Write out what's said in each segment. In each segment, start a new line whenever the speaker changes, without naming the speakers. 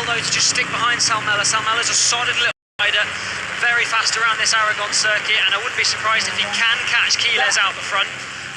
though to just stick behind Salmela. Salmela's a solid little rider, very fast around this Aragon circuit, and I wouldn't be surprised if he can catch Quiles out the front.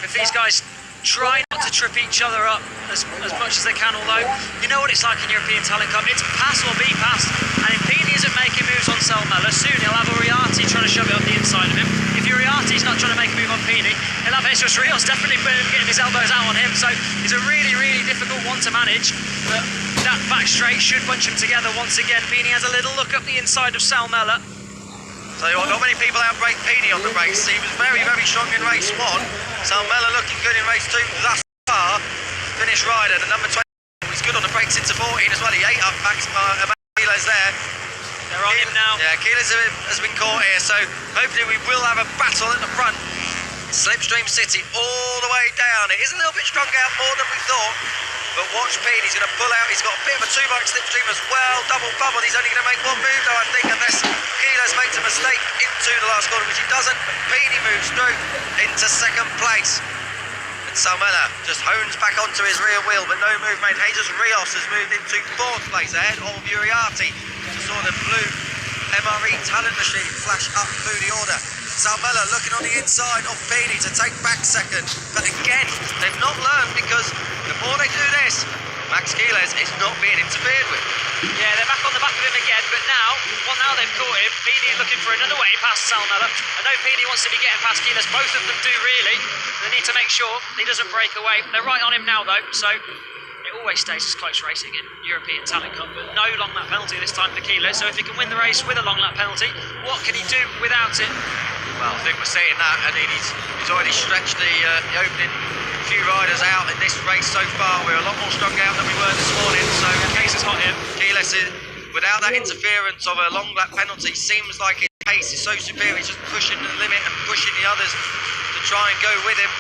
If these guys try not to trip each other up as much as they can, although you know what it's like in European Talent Cup, it's pass or be passed, and if Pini isn't making moves on Salmela, soon he'll have Uriarte trying to shove it up the inside of him. If Uriarte's not trying to make a move on Pini, he'll have Jesus Rios definitely getting his elbows out on him, so it's a really, really difficult one to manage, but that back straight should bunch him together once again. Pini has a little look up the inside of Salmela.
Tell you what, not many people outbrake Pini on the race. He was very, very strong in race 1. Salmela looking good in race 2 thus far. Finish rider, the number 20. He's good on the brakes into 14 as well. He ate up Max Quiles there.
They're on him now.
Yeah, Quiles has been caught here, so hopefully we will have a battle at the front. Slipstream City all the way down. It is a little bit strung out more than we thought. But watch Pini, he's going to pull out. He's got a bit of a 2-bike slipstream as well. Double bubble. He's only going to make one move though, I think, unless Quiles makes a mistake into the last corner, which he doesn't. But Pini moves through into second place. And Salmela just hones back onto his rear wheel, but no move made. Jesus Rios has moved into 4th place ahead of Uriarte. Just saw the blue MRE talent machine flash up through the order. Salmela looking on the inside of Pini to take back second. But again, they've not learned, because the more they do this, Max Quiles is not being interfered with.
Yeah, they're back on the back of him again, but now they've caught him. Pini looking for another way past Salmela. I know Pini wants to be getting past Quiles, both of them do really. They need to make sure he doesn't break away. They're right on him now though, so it always stays as close racing in European Talent Cup, but no long lap penalty this time for Quiles, so if he can win the race with a long lap penalty, what can he do without it?
Well, I think we're saying that, and he's already stretched the opening few riders out in this race so far. We're a lot more strung out than we were this morning, so
the pace is hot here.
Quiles, without that interference of a long lap penalty, seems like his pace is so superior. He's just pushing the limit and pushing the others to try and go with him.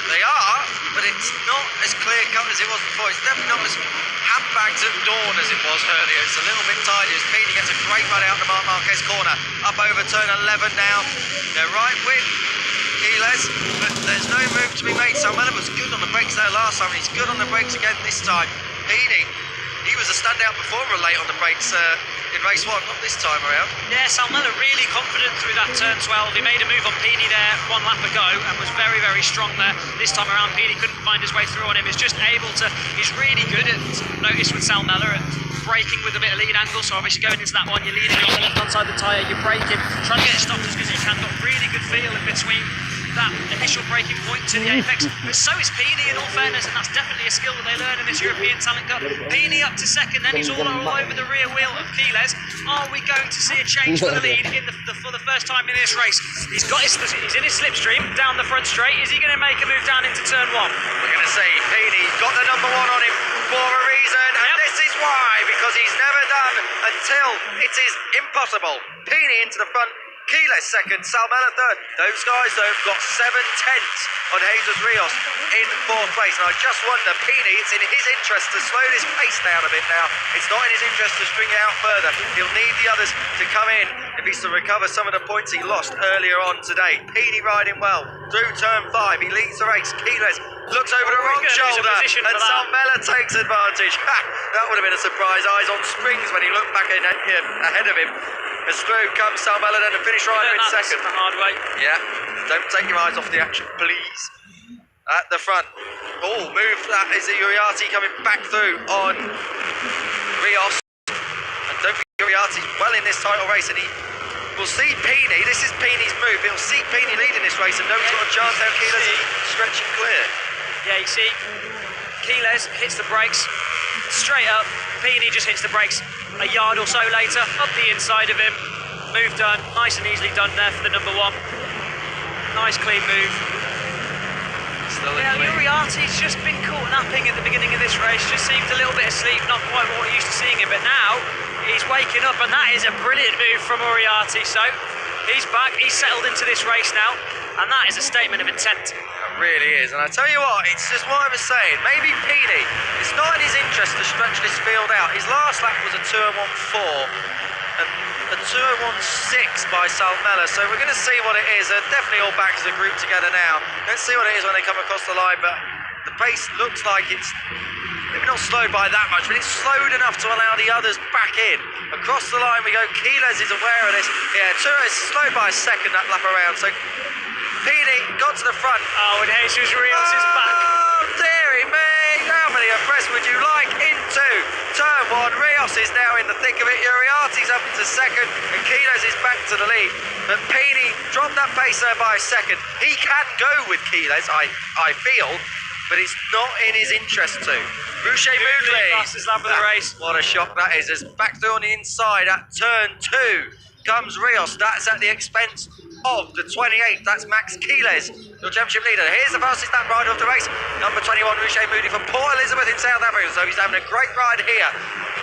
They are, but it's not as clear cut as it was before. It's definitely not as handbags at dawn as it was earlier. It's a little bit tidy as Pini gets a great run out the Marc Marquez corner. Up over turn 11 now. They're right with Quiles, but there's no move to be made. Salmela was good on the brakes there last time, and he's good on the brakes again this time. Pini, he was a standout performer late on the brakes in race 1, not this time around.
Yeah, Salmela really confident through that turn 12. He made a move on Pini there 1 lap ago and was very, very strong there. This time around, Pini couldn't find his way through on him. He's just able to, he's really good at, notice with Salmela, at braking with a bit of lead angle. So obviously going into that one, you're leading on the left-hand side of the tyre, you're braking, trying to get it stopped as good as you can. Got really good feel in between that initial braking point to the apex, but so is Pini in all fairness, and that's definitely a skill that they learn in this European Talent Cup. Pini up to second, then he's all over the rear wheel of Quiles. Are we going to see a change for the lead for the first time in this race? He's in his slipstream down the front straight. Is he going to make a move down into turn 1?
We're going to see Pini's got the number 1 on him for a reason, and this is why, because he's never done until it is impossible. Pini into the front, Quiles second, Salmela third. Those guys though have got 7/10 on Jesus Rios in 4th place. And I just wonder, Pini, it's in his interest to slow this pace down a bit now. It's not in his interest to string it out further. He'll need the others to come in if he's to recover some of the points he lost earlier on today. Pini riding well through turn 5. He leads the race. Quiles looks over the wrong shoulder, and Salmela takes advantage. That would have been a surprise. Eyes on springs when he looked back in ahead of him. As through comes Salmela, then the finish rider in second.
The hard way.
Yeah, don't take your eyes off the action, please. At the front. Oh, move that is the Uriarte coming back through on Rios. And don't forget Uriarte's well in this title race, and he will see Pini. This is Pini's move. He'll see Pini leading this race, and nobody's got a chance now. Quiles is stretching clear.
Yeah, you see, Quiles hits the brakes straight up. Pini just hits the brakes a yard or so later, up the inside of him. Move done, nice and easily done there for the number 1. Nice clean move. Yeah, Uriarte's just been caught napping at the beginning of this race, just seemed a little bit asleep, not quite what we're used to seeing him, but now he's waking up, and that is a brilliant move from Uriarte. So he's back, he's settled into this race now, and that is a statement of intent.
It really is, and I tell you what, it's just what I was saying, maybe Pini, it's not in his interest to stretch this field out. His last lap was a 2:01.4 and a 2:01.6 by Salmela, so we're going to see what it is. They're definitely all back as a group together now. Let's see what it is when they come across the line, but the pace looks like it's maybe not slowed by that much, but it's slowed enough to allow the others back in. Across the line we go. Quiles is aware of this. Yeah, Turo is slowed by a second that lap around, so Pini got to the front.
Oh, and Jesus Rios is back.
Oh, dearie me! How many abreast would you like? Into turn one. Rios is now in the thick of it. Uriarte's up into second, and Quiles is back to the lead. But Pini dropped that pace there by a second. He can go with Quiles, I feel, but it's not in his interest to. Boucher Moodley.
Fastest lap of the race.
What a shock that is. As back through on the inside at turn 2 comes Rios. That's at the expense of the 28th. That's Max Quiles, your championship leader. Here's the fastest lap rider of the race. Number 21, Boucher Moodley from Port Elizabeth in South Africa. So he's having a great ride here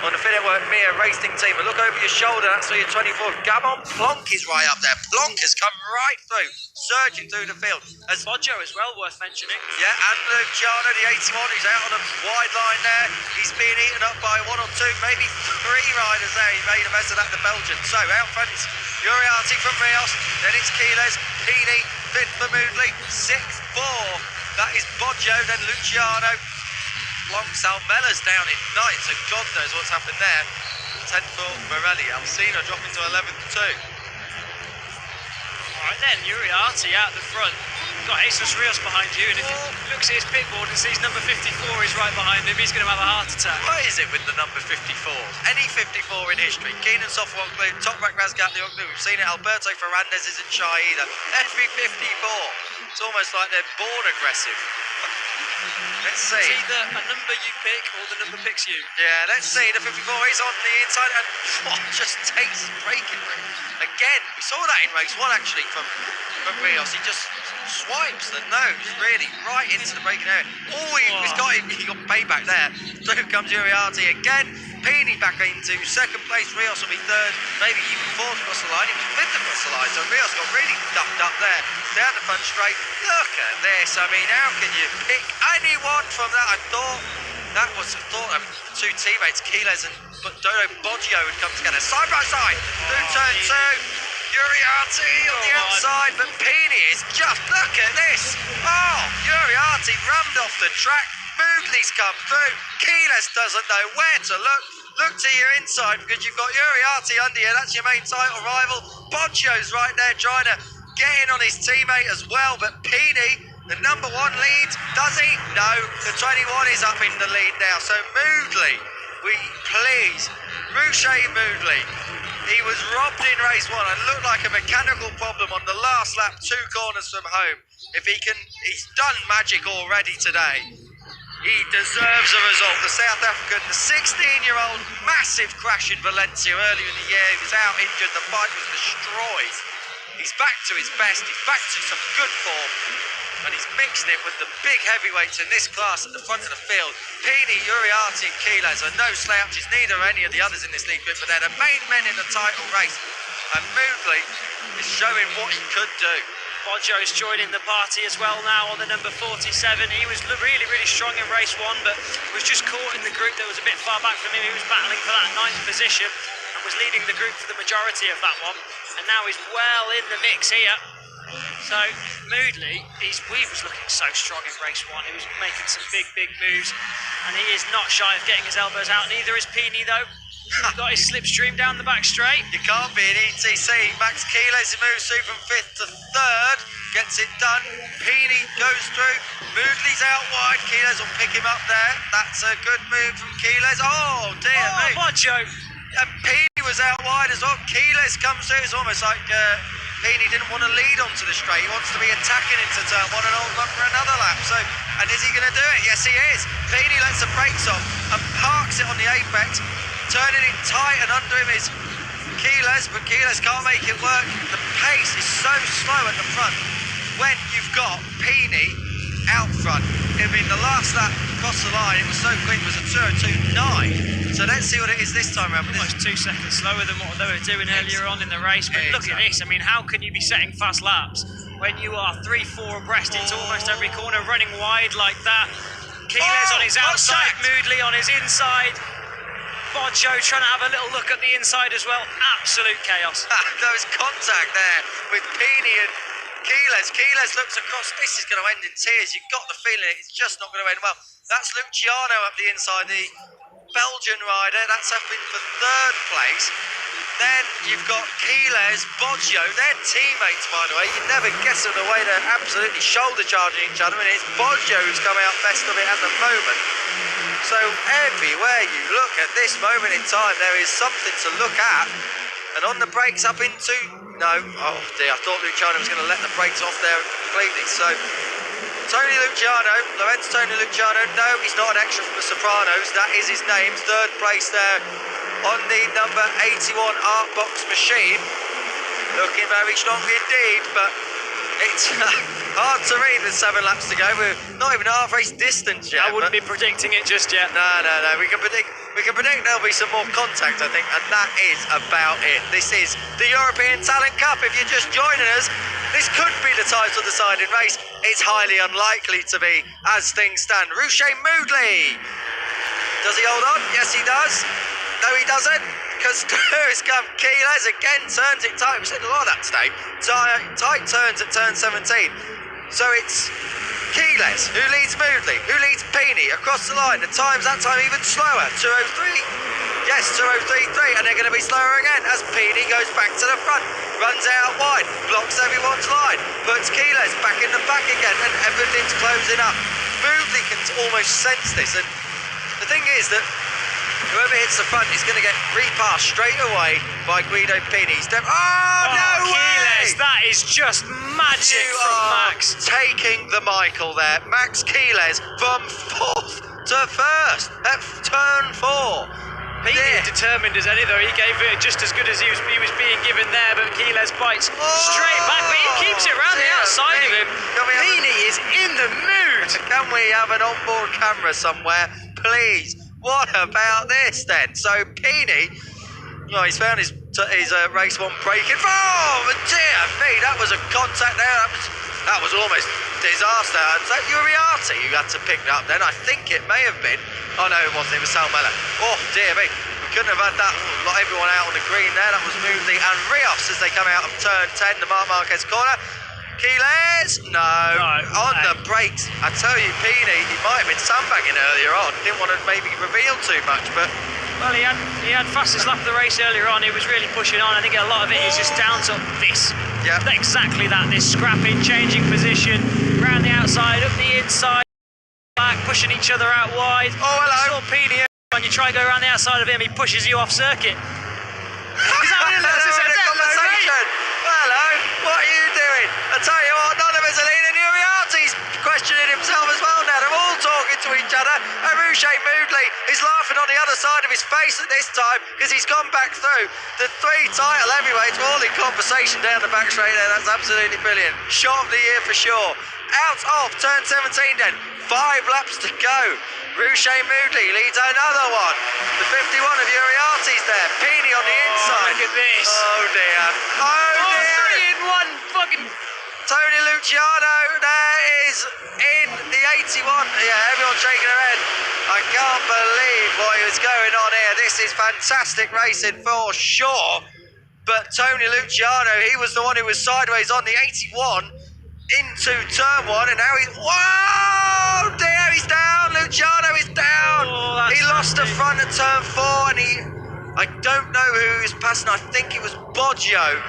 on the Fit at Work Mia Racing team. But look over your shoulder, that's for your 24th. Gabon Plonk is right up there. Plonk has come right through, surging through the field. As
Boggio as well, worth mentioning.
yeah, and Luciano, the 81, who's out on a wide line there. He's being eaten up by 1 or 2, maybe 3 riders there. He made a mess of that, the Belgian. So out front is Uriarte from Rios, then it's Quiles, Pini, 5th for Moodley, 6th for, that is Boggio, then Luciano. Long Salmella's down in 9th, so God knows what's happened there. 10th for Morelli, Alcina dropping to 11th too.
Alright then, Uriarte out the front. Got Jesus Rios behind you, and if he looks at his pit board and sees number 54 is right behind him, he's going to have a heart attack.
What is it with the number 54? Any 54 in history. Keenan Softwell Glue, Toprak Razgat Leoglu, we've seen it. Alberto Ferrandez isn't shy either. Every 54. It's almost like they're born aggressive. Let's see.
It's either a number you pick or the number picks you.
Yeah, let's see. The 54 is on the inside and just takes braking room. Again, we saw that in race 1 actually from Rios. He just swipes the nose really right into the braking area. Oh, he got payback there. So comes Uriarte again. Pini back into second place. Rios will be third, maybe even fourth across the line. He was fifth across the line, so Rios got really ducked up there. Down the front straight. Look at this. I mean, how can you pick anyone from that? I thought of 2 teammates, Quiles and Dodo Boggio would come together side by side. Through turn 2. Uriarte on the outside, but Pini is just, look at this. Oh, Uriarte rammed off the track. Moodley's come through. Quiles doesn't know where to look. Look to your inside because you've got Uriarte under you. That's your main title rival. Boggio's right there trying to get in on his teammate as well. But Pini, the number 1 leads. Does he? No. The 21 is up in the lead now. So Moodley, please. Boucher Moodley. He was robbed in race 1 and looked like a mechanical problem on the last lap, 2 corners from home. He's done magic already today. He deserves a result. The South African, the 16-year-old, massive crash in Valencia earlier in the year. He was out injured. The bike was destroyed. He's back to his best. He's back to some good form. And he's mixed it with the big heavyweights in this class at the front of the field. Pini, Uriarte and Quiles are no slouches, neither are any of the others in this league group, but they're the main men in the title race. And Moodley is showing what he could do.
Boggio's joining the party as well now on the number 47. He was really, really strong in race 1, but was just caught in the group that was a bit far back from him. He was battling for that 9th position and was leading the group for the majority of that one. And now he's well in the mix here. So Moodley, he was looking so strong in race 1. He was making some big moves, and he is not shy of getting his elbows out. Neither is Pini though. He's got his slipstream down the back straight.
You can't be an ETC. Max Quiles, he moves through from 5th to 3rd, gets it done. Pini goes through. Moodley's out wide. Quiles will pick him up there. That's a good move from Quiles. Oh dear me.
Boggio.
And Pini was out wide as well. Quiles comes through. It's almost like Pini didn't want to lead onto the straight. He wants to be attacking into turn 1 and hold on for another lap. So, and is he going to do it? Yes, he is. Pini lets the brakes off and parks it on the apex. Turning it tight and under him is Quiles, but Quiles can't make it work. The pace is so slow at the front when you've got Pini out front. I mean, the last lap across the line, it was so quick, it was a 2:02.9. So let's see what it is this time around.
Almost 2 seconds slower than what they were doing earlier on in the race. But look at this. I mean, how can you be setting fast laps when you are 3-4 abreast into almost every corner, running wide like that? Quiles on his outside, Moodley on his inside. Boggio trying to have a little look at the inside as well. Absolute chaos.
There was contact there with Pini and Quiles. Quiles looks across. This is going to end in tears. You've got the feeling it's just not going to end well. That's Luciano up the inside, the Belgian rider. That's up in for third place. Then you've got Keyless, Boggio. They're teammates, by the way. You never guess them the way they're absolutely shoulder charging each other. And it's Boggio who's come out best of it at the moment. So everywhere you look at this moment in time, there is something to look at. And on the brakes up into... No. Oh dear, I thought Luciano was going to let the brakes off there completely. So Tony Luciano, Tony Luciano. No, he's not an extra from the Sopranos. That is his name. Third place there on the number 81 Art Box machine. Looking very strong indeed, but it's hard to read with 7 laps to go. We're not even half race distance yet.
I wouldn't be predicting it just yet.
No. We can predict there'll be some more contact, I think, and that is about it. This is the European Talent Cup. If you're just joining us, this could be the title deciding race. It's highly unlikely to be, as things stand. Rouchet Moodley. Does he hold on? Yes, he does. No, he doesn't, because through has come Keyless again, turns it tight. We've seen a lot of that today. Tight turns at turn 17. So it's Keyless who leads Moodley, who leads Peeny across the line. The time's that time even slower. 2:03. Yes, 2:03.3, and they're going to be slower again as Peeny goes back to the front, runs out wide, blocks everyone's line, puts Keyless back in the back again, and everything's closing up. Moodley can almost sense this, and the thing is that whoever hits the front is going to get repassed straight away by Guido Peeny. No
Keyless,
way!
that is just magic from Max.
Taking the Michael there. Max Keyless from 4th to 1st at turn 4.
Peeny determined as any, though. He gave it just as good as he was being given there, but Keyless bites straight back, but he keeps it round the outside of him. Peeny is in the mood.
Can we have an onboard camera somewhere, please? What about this then? So Peeny, well, he's found his race 1 braking. Oh dear me, that was a contact there. That was almost disaster. Was that Uriarte who had to pick that up then? I think it may have been. Oh no, it wasn't. It was Salmella. Oh dear me, we couldn't have had that. Got everyone out on the green there. That was Moodley and Rios as they come out of turn 10, the Marc Marquez corner. Keyless? No. On the brakes. I tell you, Peeny, he might have been sandbagging earlier on. Didn't want to maybe reveal too much, but...
Well, he had fastest lap of the race earlier on. He was really pushing on. I think a lot of it is just down to this.
Yeah.
Exactly that. This scrapping, changing position, round the outside, up the inside, back, pushing each other out wide.
Oh, hello.
Saw Peeny, when you try to go around the outside of him, he pushes you off circuit. He's having a
conversation. Hello, what are you doing? I tell you what, none of us are leading. Uriarte's questioning himself as well now. They're all talking to each other. And Rouchet Moodley is laughing on the other side of his face at this time because he's gone back through. The 3 title heavyweights were all in conversation down the back straight there. That's absolutely brilliant. Shot of the year for sure. Out of turn 17 then. 5 laps to go. Rouchet Moodley leads another one. The 51 of Uriarte's there. Peeny on the inside.
Look at this.
Oh dear. Oh dear.
3 in 1 fucking...
Tony Luciano there is in the 81. Yeah, everyone's shaking their head. I can't believe what is going on here. This is fantastic racing for sure. But Tony Luciano, he was the one who was sideways on the 81 into turn 1, and now he's... Whoa! Dear, he's down. Luciano is down. He lost the front at turn 4, and I don't know who he was passing. I think it was Boggio.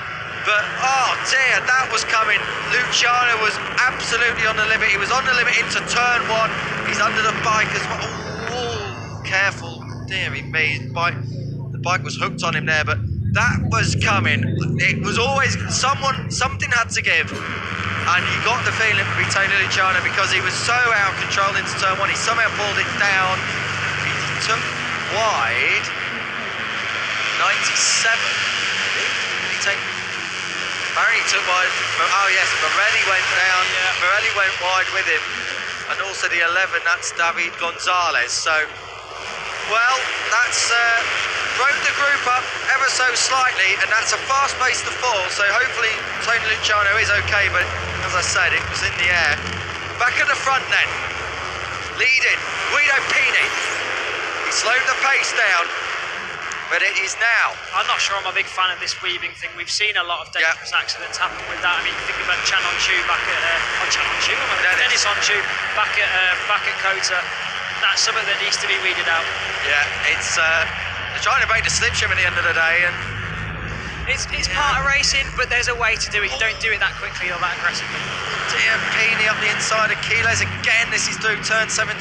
But, oh dear, that was coming. Luciano was absolutely on the limit. He was on the limit into turn 1. He's under the bike as well. Oh, careful. Deary me. The bike was hooked on him there, but that was coming. It was always something had to give. And you got the feeling it would be Tony Luciano because he was so out of control into turn 1. He somehow pulled it down. He took wide 97. Did he take... Apparently he took wide. Oh yes, Morelli went down. Yeah. Morelli went wide with him, and also the 11. That's David Gonzalez. So, well, that's broke the group up ever so slightly, and that's a fast pace to fall. So hopefully Tony Luciano is okay. But as I said, it was in the air. Back at the front then, leading Guido Peeny. He slowed the pace down. But it is now.
I'm not sure I'm a big fan of this weaving thing. We've seen a lot of dangerous accidents happen with that. I mean, think about Chan On Chu back at Dennis On Chu back at Kota. that's something that needs to be weeded out.
Yeah, it's they're trying to break the slipstream at the end of the day, and
it's part of racing, but there's a way to do it. You don't do it that quickly or that aggressively.
Dear Peony up the inside of Keyless again. This is through turn 17.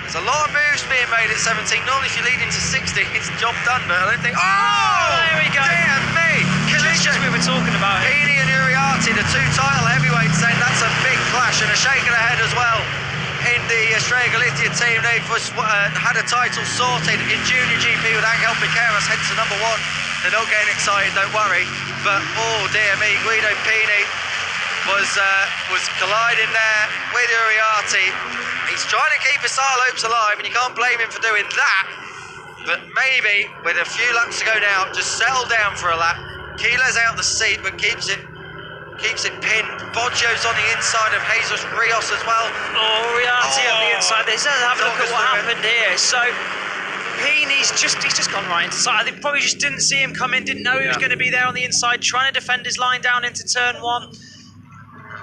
There's a lot of moves being made at 17. Normally if you lead into 60, it's job done, but I don't think... Oh!
There we go.
Dear me!
Just as we were talking about it.
Peony and Uriarte, the two title heavyweights, then that's a big clash and a shake of the head as well. In the Estrella Galicia team, they've had a title sorted in Junior GP with Angel Piqueras, hence the #1. They're not getting excited, don't worry. But oh dear me, Guido Pini was colliding there with Uriarte. He's trying to keep his title hopes alive, and you can't blame him for doing that. But maybe with a few laps to go now, just settle down for a lap. Keeler's out the seat, but keeps it pinned. Boggio's on the inside of Jesus Rios as well.
Oh, Uriarte on the inside. Let's have a look at what happened here. So Pini's he's just gone right into the side. They probably just didn't see him come in, didn't know he was going to be there on the inside, trying to defend his line down into turn 1.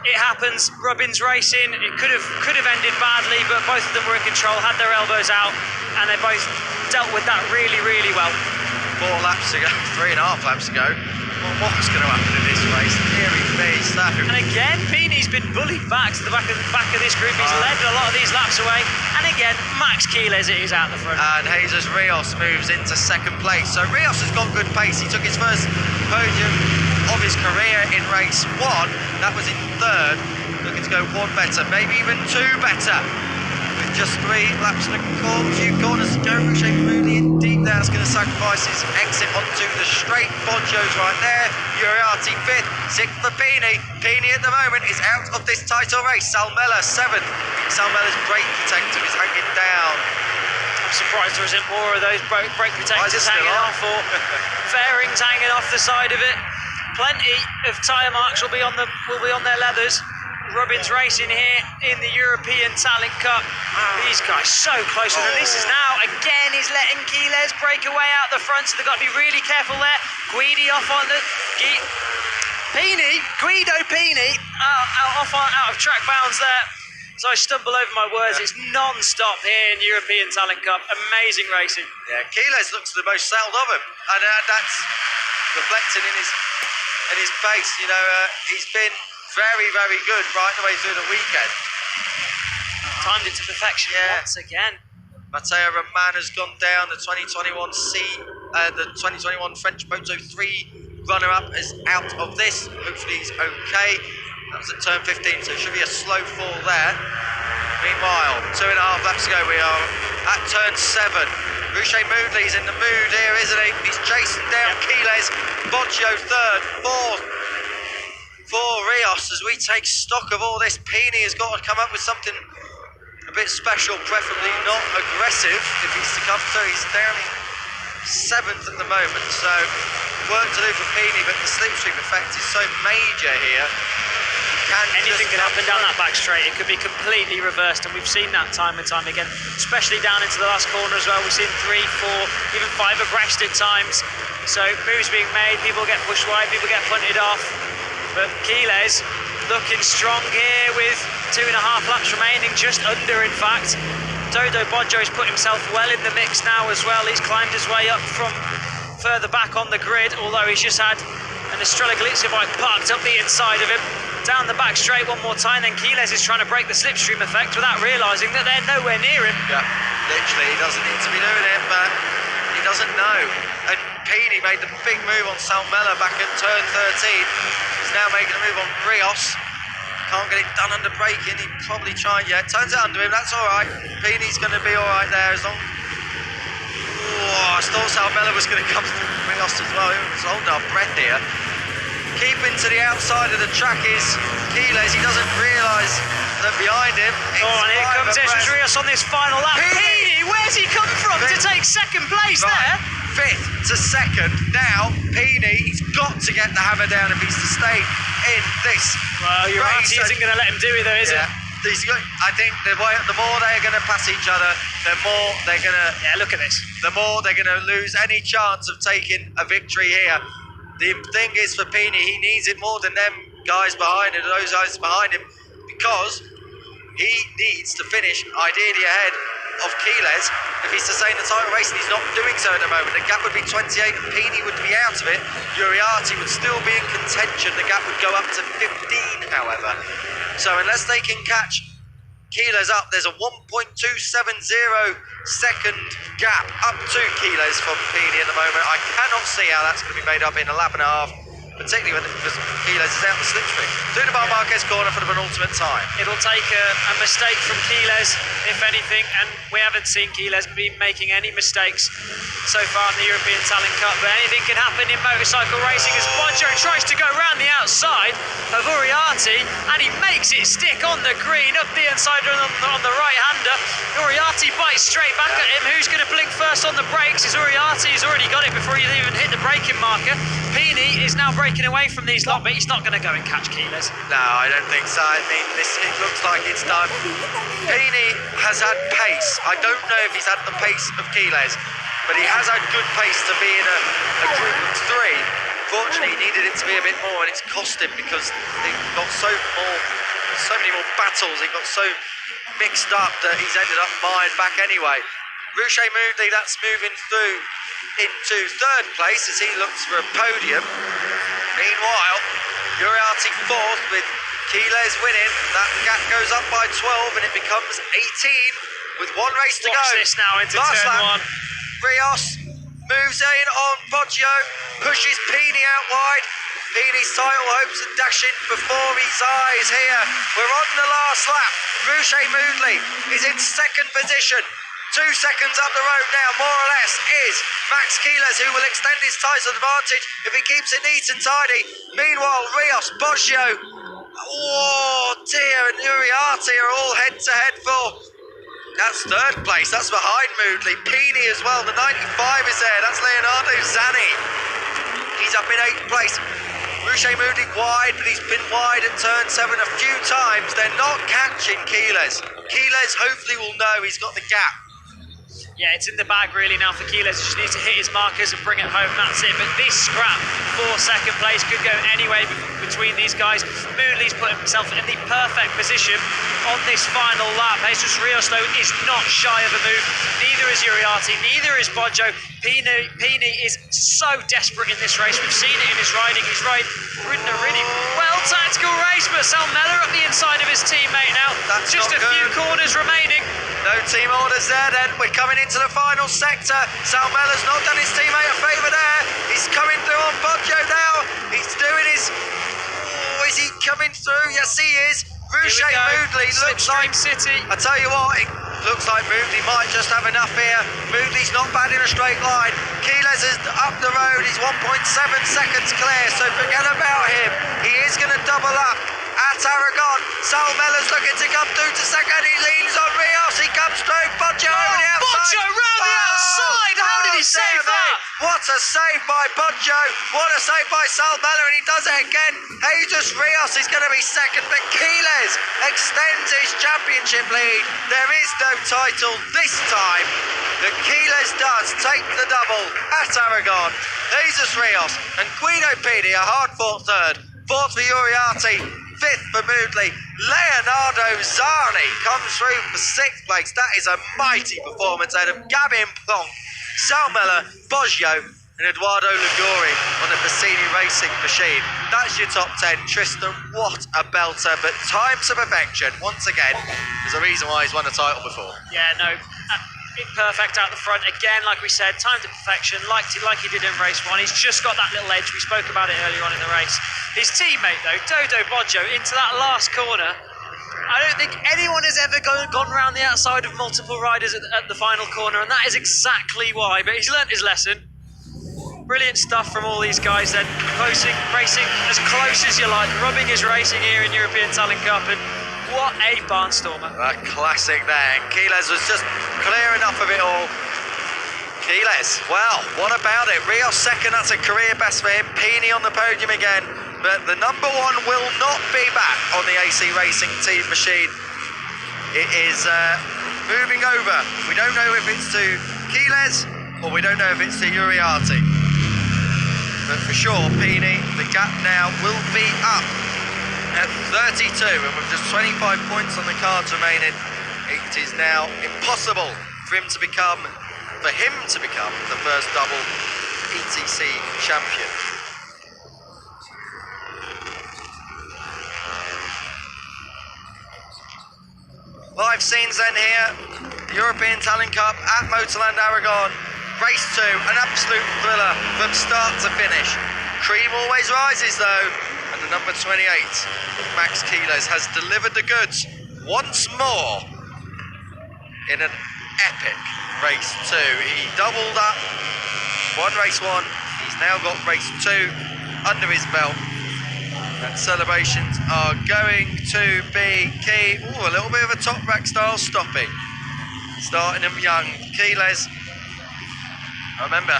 It happens. Rubin's racing. It could have ended badly, but both of them were in control, had their elbows out, and they both dealt with that really, really well.
4 laps to go, 3.5 laps to go. Well, what's going to happen in this race? Here he is.
And again, Pini's been bullied back to the back of this group. He's led a lot of these laps away. And again, Max Keyless is out the front.
And Jesus Rios moves into 2nd place. So Rios has got good pace. He took his first podium of his career in race 1. That was in 3rd. Looking to go 1 better, maybe even 2 better. With just 3 laps and a few corners to go. Ruche Mooney in deep there. That's going to sacrifice his exit onto the straight. Boggio's right there. Uriarte 5th. 6th for Pini. Pini at the moment is out of this title race. Salmela 7th. Salmela's brake protector is hanging down.
I'm surprised there isn't more of those brake protectors hanging off, or fairings hanging off the side of it. Plenty of tyre marks will be on their leathers. Rubin's racing here in the European Talent Cup. These guys so close, and this is now again he's letting Keyless break away out the front, so they've got to be really careful there. Guidi off on the Guido Pini out of track bounds there. So I stumble over my words. It's non-stop here in the European Talent Cup. Amazing racing.
Yeah, Keyless looks the most settled of them, and that's reflected in his face. You know, he's been very, very good right the way through the weekend.
Timed it to perfection once again.
Matteo Roman has gone down. The 2021 French Moto 3 runner-up is out of this. Hopefully he's okay. That was at turn 15, so it should be a slow fall there. Meanwhile, 2.5 laps to go. We are at turn 7. Ruche Moodley's in the mood here, isn't he? He's chasing down Keyless. Boggio 3rd, 4th. For Rios, as we take stock of all this, Pini has got to come up with something a bit special, preferably not aggressive if he's to come through. He's down in 7th at the moment, so work to do for Pini, but the slipstream effect is so major here.
Anything can happen down that back straight. It could be completely reversed, and we've seen that time and time again, especially down into the last corner as well. We've seen 3, 4, even 5 abreast at times. So moves being made, people get pushed wide, people get punted off. But Keyless looking strong here with 2.5 laps remaining, just under in fact. Dodo Boggio's put himself well in the mix now as well. He's climbed his way up from further back on the grid, although he's just had an Estrella Galicia bike parked up the inside of him. Down the back straight one more time, then Keyless is trying to break the slipstream effect without realising that they're nowhere near him.
Yeah, literally, he doesn't need to be doing it, but he doesn't know. And Pini made the big move on Salmela back at turn 13. He's now making a move on Rios. Can't get it done under braking. He'd probably try, turns it under him, that's alright. Pini's going to be alright there as long. I thought Salmela was going to come through Rios as well. He was holding our breath here. Keeping to the outside of the track is Keyless. He doesn't realise that behind him.
And here comes Jesus Rios on this final lap. Pini, where's he come from to take 2nd place there?
5th to 2nd. Now, Pini, he's got to get the hammer down if he's to stay in this.
Well, Uriarte isn't going to let him do it though, is it?
I think the more they're going to pass each other, the more they're going to...
Yeah, look at this.
The more they're going to lose any chance of taking a victory here. The thing is for Pini, he needs it more than them guys behind him, those guys behind him, because he needs to finish ideally ahead of Quiles. If he's to stay in the title race, and he's not doing so at the moment, the gap would be 28 and Pini would be out of it. Uriarte would still be in contention. The gap would go up to 15, however. So unless they can catch Quiles up, there's a 1.270 second gap up to Quiles from Pini at the moment. I cannot see how that's going to be made up in a lap and a half, particularly when Quiles is out the slipstream. Through the Bar Marquez corner for the penultimate time.
It'll take a mistake from Quiles, if anything, and we haven't seen Quiles be making any mistakes so far in the European Talent Cup, but anything can happen in motorcycle racing as Boggio tries to go round the outside of Uriarte, and he makes it stick on the green, up the inside on the right-hander. Uriarte bites straight back at him. Who's going to blink first on the brakes? Is Uriarte. He's already got it before he even hit the braking marker. Pini is now breaking away from these lot, but he's not going to go and catch Quiles.
No, I don't think so. I mean, it looks like it's done. Pini has had pace. I don't know if he's had the pace of Quiles, but he has had good pace to be in a group of three. Fortunately, he needed it to be a bit more, and it's cost him because he got so many more battles. He got so mixed up that he's ended up mired back anyway. Rouchet Moodley, that's moving through into third place as he looks for a podium. Meanwhile, Uriarte fourth with Quiles winning. That gap goes up by 12 and it becomes 18 with one race to go.
Watch this now into
Last
turn
lap,
one.
Rios moves in on Boggio, pushes Pini out wide. Pini's title hopes are dashing before his eyes here. We're on the last lap. Rouchet Moodley is in second position. 2 seconds up the road now, more or less, is Max Quiles, who will extend his title advantage if he keeps it neat and tidy. Meanwhile, Rios, Boggio, oh dear, and Uriarte are all head-to-head for... That's third place, that's behind Moodley. Pini as well, the 95 is there, that's Leonardo Zanni. He's up in 8th place. Rouchet Moodley wide, but he's been wide at turn 7 a few times. They're not catching Quiles. Quiles hopefully will know he's got the gap.
Yeah, it's in the bag really now for Quiles. He just needs to hit his markers and bring it home, that's it. But this scrap for second place could go anyway between these guys. Moodley's put himself in the perfect position on this final lap. Jesus Rios, though, is not shy of a move. Neither is Uriarte, neither is Boggio. Pini is so desperate in this race. We've seen it in his riding. He's ridden a really well-tactical race, but Sal Meller up the inside of his teammate now.
That's
just a few corners remaining.
No team orders there then. We're coming into the final sector. Sal Meller's not done his teammate a favour there. He's coming through on Boggio now. He's doing his... Oh, is he coming through? Yes, he is. Rouchet Moodley looks like...
City.
I tell you what, it looks like Moodley might just have enough here. Moodley's not bad in a straight line. Quiles is up the road. He's 1.7 seconds clear, so forget about him. He is going to double up at Aragon. Sal Meller's looking to come through to second. He leans on Rios. He comes through. Boggio over the outside.
Boggio round the outside. How did he save that?
What a save by Boggio. What a save by Sal Meller, and he does it again. Jesus Rios is going to be second, but Quiles extends his championship lead. There is no title this time. The Quiles does take the double at Aragon. Jesus Rios and Guido Pini are hard-fought third. Fourth for Uriarte. Fifth for Moodley. Leonardo Zanni comes through for 6th place. That is a mighty performance out of Gabin Plonk, Sal Meller, Boggio and Eduardo Liguri on the Bassini Racing machine. That's your top 10. Tristan, what a belter, but time to perfection. Once again, there's a reason why he's won a title before.
Yeah, no, perfect out the front. Again, like we said, time to perfection, like he did in race 1. He's just got that little edge. We spoke about it earlier on in the race. His teammate, though, Dodo Boggio, into that last corner. I don't think anyone has ever gone around the outside of multiple riders at the final corner, and that is exactly why. But he's learnt his lesson. Brilliant stuff from all these guys then. Racing as close as you like. Rubbing his racing here in European Talent Cup, and what a barnstormer.
A classic there. Quiles was just clear enough of it all. Quiles, well, what about it? Rios second, that's a career best for him. Pini on the podium again. But the number 1 will not be back on the AC Racing team machine. It is moving over. We don't know if it's to Quiles or we don't know if it's to Uriarte. But for sure, Pini, the gap now will be up at 32, and with just 25 points on the cards remaining, it is now impossible for him to become the first double ETC champion. Live scenes then here, the European Talent Cup at Motorland Aragon. Race 2, an absolute thriller from start to finish. Cream always rises though, and the number 28, Max Kiles, has delivered the goods once more in an epic race 2. He doubled up, won race 1, he's now got race 2 under his belt. And celebrations are going to be key. Ooh, a little bit of a top rack style stopping. Starting him young. Kiles, I remember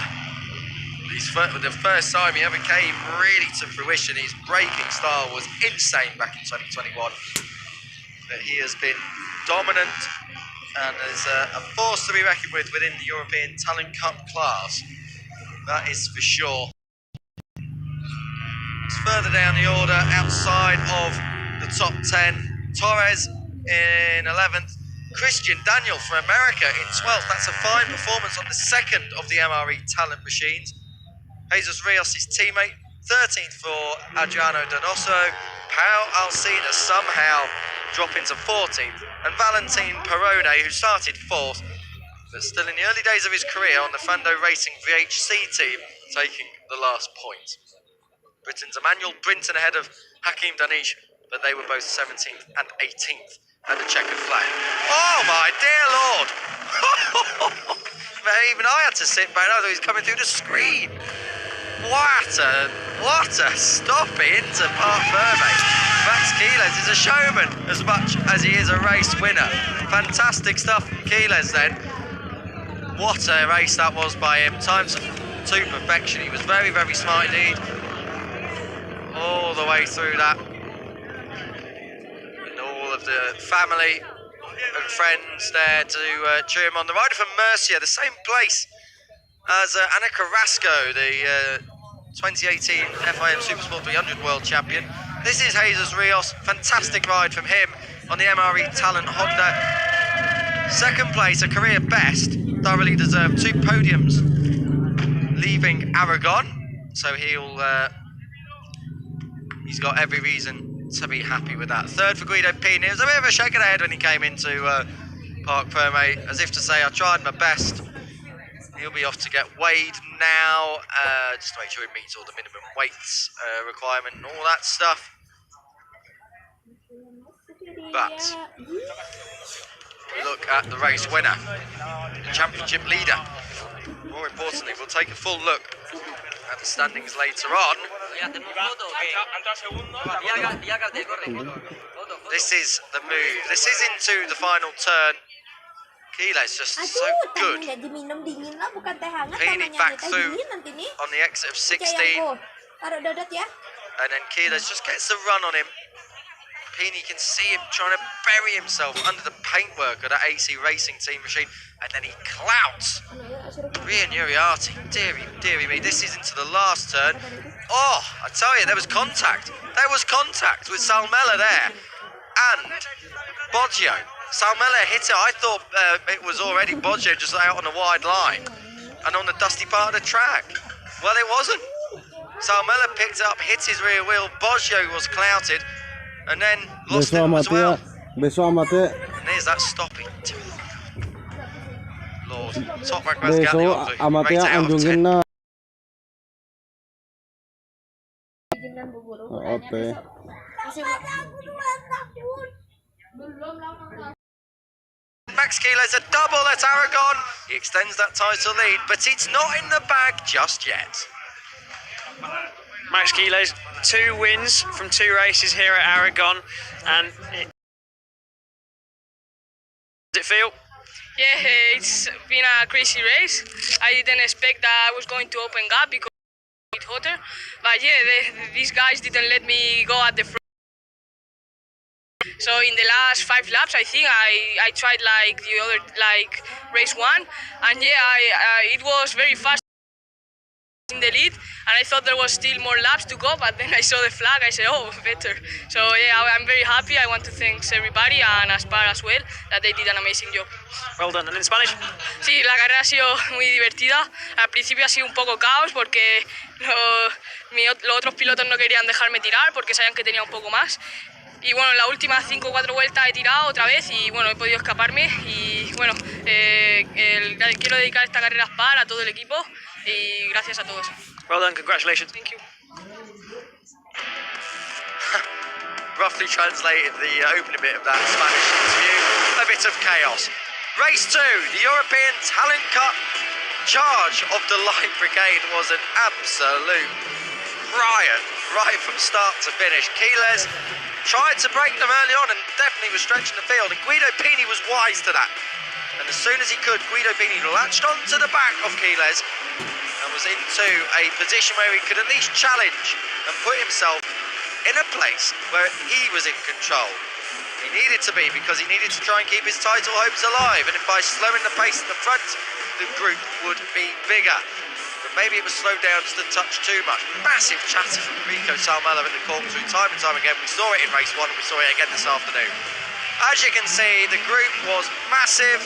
the first time he ever came really to fruition. His braking style was insane back in 2021. But he has been dominant and is a force to be reckoned with within the European Talent Cup class. That is for sure. Further down the order, outside of the top 10, Torres in 11th, Christian Daniel for America in 12th. That's a fine performance on the second of the MRE talent machines. Jesus Rios, his teammate, 13th for Adriano Donoso. Pau Alcina somehow dropping to 14th, and Valentin Perone, who started 4th, but still in the early days of his career on the Fando Racing VHC team, taking the last point. Britain's Emmanuel Brinton ahead of Hakim Danish, but they were both 17th and 18th at the checkered flag. Oh my dear Lord! Even I had to sit back, I thought he was coming through the screen. What a stop into Parc Ferme. Max Kiles is a showman as much as he is a race winner. Fantastic stuff from Kiles then. What a race that was by him. Times to perfection. He was very, very smart indeed. All the way through that, and all of the family and friends there to cheer him on. The rider from Murcia, the same place as Anna Carrasco, the 2018 FIM Supersport 300 World Champion. This is Jesus Rios, fantastic ride from him on the MRE Talent Honda. Second place, a career best, thoroughly deserved 2 podiums, leaving Aragon, so he's got every reason to be happy with that. Third for Guido Pini. It was a bit of a shake of the head when he came into Parc Ferme, as if to say, I tried my best. He'll be off to get weighed now, just to make sure he meets all the minimum weights requirement and all that stuff. But we look at the race winner, the championship leader. More importantly, we'll take a full look at the standings later on. This is the move. This is into the final turn. Kiles just so good. Pini back through on the exit of 16. And then Kiles just gets the run on him. Pini can see him trying to bury himself under the paintwork of that AC Racing team machine. And then he clouts Rian Uriarte. Deary me, this is into the last turn. Oh, I tell you, there was contact. There was contact with Salmela there. And Boggio. Salmela hit it. I thought it was already Boggio just out on a wide line and on the dusty part of the track. Well, it wasn't. Salmela picked it up, hit his rear wheel. Boggio was clouted and then lost it as well. And there's that stopping. Lord, top rank Mascali, rate out of 10. Max Kiles a double at Aragon. He extends that title lead, but it's not in the bag just yet.
Max Kiles, 2 wins from 2 races here at Aragon, and does it feel?
Yeah, it's been a crazy race. I didn't expect that I was going to open gap because it's hotter, but yeah, these guys didn't let me go at the front. So in the last 5 laps, I think I tried like the other, like race 1, and yeah, it was very fast. in the lead, and I thought there was still more laps to go, but then I saw the flag, I said, oh, better. So yeah, I'm very happy. I want to thank everybody and Aspar as well, that they did an amazing job.
Well done. And in Spanish?
Sí, la carrera ha sido muy divertida. Al principio ha sido un poco caos porque los otros pilotos no querían dejarme tirar porque sabían que tenía un poco más. Y bueno, en las últimas 5 o 4 vueltas he tirado otra vez y bueno, he podido escaparme. Y bueno, quiero dedicar esta carrera a Aspar, a todo el equipo y gracias a todos.
Well done, congratulations.
Thank you.
Roughly translated the opening bit of that Spanish interview. A bit of chaos. Race 2, the European Talent Cup. Charge of the Light Brigade was an absolute riot, right from start to finish. Quiles tried to break them early on and definitely was stretching the field, and Guido Pini was wise to that. And as soon as he could, Guido Pini latched onto the back of Quiles and was into a position where he could at least challenge and put himself in a place where he was in control. He needed to be, because he needed to try and keep his title hopes alive, and by slowing the pace at the front, the group would be bigger. But maybe it was slowed down just a touch too much. Massive chatter from Rico Salmela in the corkscrew time and time again. We saw it in race 1 and we saw it again this afternoon. As you can see, the group was massive.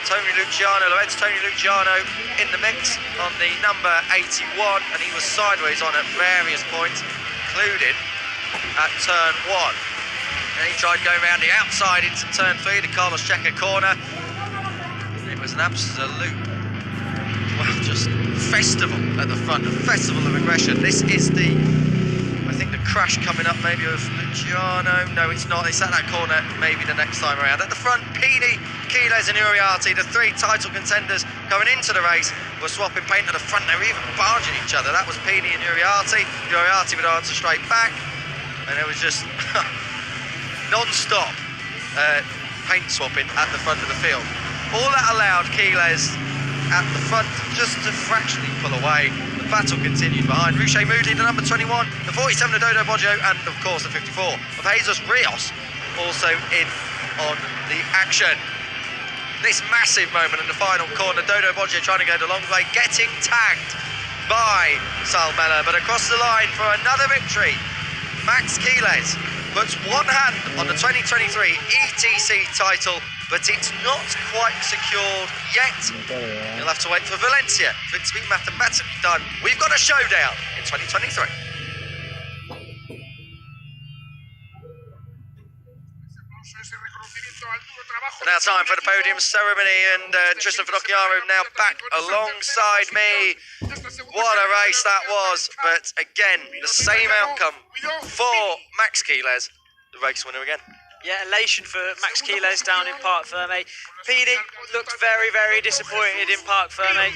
Lorenzo Tony Luciano in the mix on the number 81, and he was sideways on at various points, including at turn 1. And he tried going around the outside into turn 3, the Carlos Checa corner. It was an absolute, well, just festival at the front, a festival of aggression. This is the, I think, the crash coming up maybe of Luciano. No, it's not. It's at that corner maybe the next time around. At the front, Pini, Quiles and Uriarte, the 3 title contenders coming into the race, were swapping paint at the front. They were even barging each other. That was Pini and Uriarte. Uriarte would answer straight back, and it was just non-stop paint swapping at the front of the field. All that allowed Quiles at the front just to fractionally pull away. The battle continued behind. Ruche Moodley, the number 21, the 47 of Dodo Boggio, and of course the 54 of Jesus Rios, also in on the action. This massive moment in the final corner, Dodo Boggio trying to go the long way, getting tagged by Salmela, but across the line for another victory. Max Quiles puts one hand on the 2023 ETC title, but it's not quite secured yet. You'll have to wait for Valencia for it to be mathematically done. We've got a showdown in 2023. Now time for the podium ceremony, and Tristan Finocchiaro now back alongside me. What a race that was, but again, the same outcome for Max Quiles, the race winner again.
Yeah, elation for Max Quiles down in Parc Fermé. Pini looked very, very disappointed in Parc Fermé.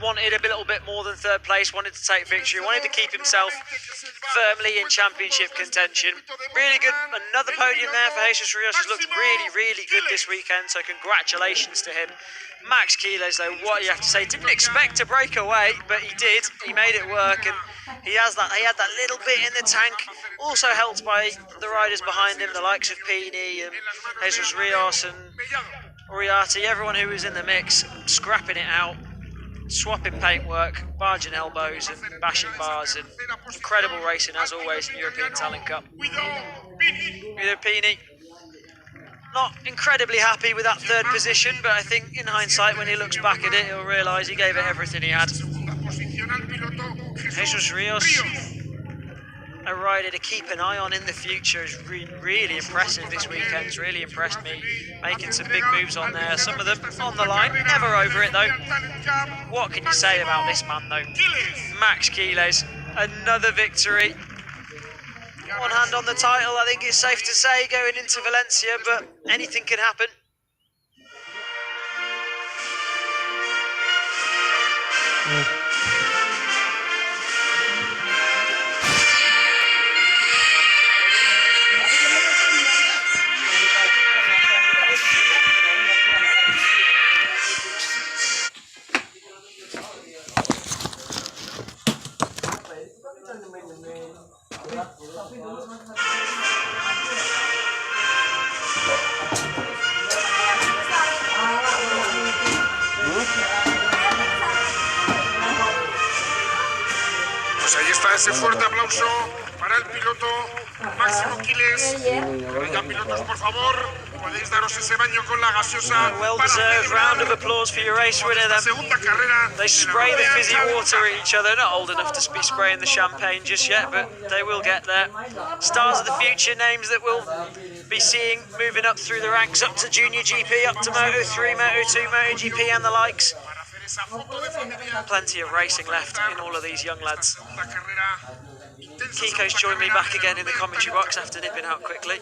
Wanted a little bit more than third place, wanted to take victory, wanted to keep himself firmly in championship contention. Really good, another podium there for Jesus Rios. Has looked really, really good this weekend, so congratulations to him. Max Quiles, though, what do you have to say? Didn't expect to break away, but he did. He made it work, and he had that little bit in the tank. Also helped by the riders behind him, the likes of Pini and Jesus Rios and Uriarte, everyone who was in the mix, scrapping it out, swapping paintwork, barging elbows and bashing bars, and incredible racing as always in European Talent Cup. Guido Pini, not incredibly happy with that third position, but I think in hindsight, when he looks back at it, he'll realise he gave it everything he had. Jesus Rios, a rider to keep an eye on in the future, is really impressive this weekend. It's really impressed me, making some big moves on there, some of them on the line, never over it though. What can you say about this man though? Max Quiles, another victory. One hand on the title, I think it's safe to say, going into Valencia, but anything can happen.
Pues ahí está ese fuerte aplauso para el piloto Máximo Quiles. Ahora ya, pilotos, por favor, podéis daros ese baño con la gaseosa.
Well-deserved round of applause for your race winner then.
Segunda carrera.
They spray the fizzy water at each other. Not old enough to be spraying the champagne just yet, but they will get there. Stars of the future, names that we'll be seeing moving up through the ranks, up to Junior GP, up to Moto 3, Moto 2, Moto GP and the likes. Plenty of racing left in all of these young lads. Kiko's joined me back again in the commentary box after nipping out quickly.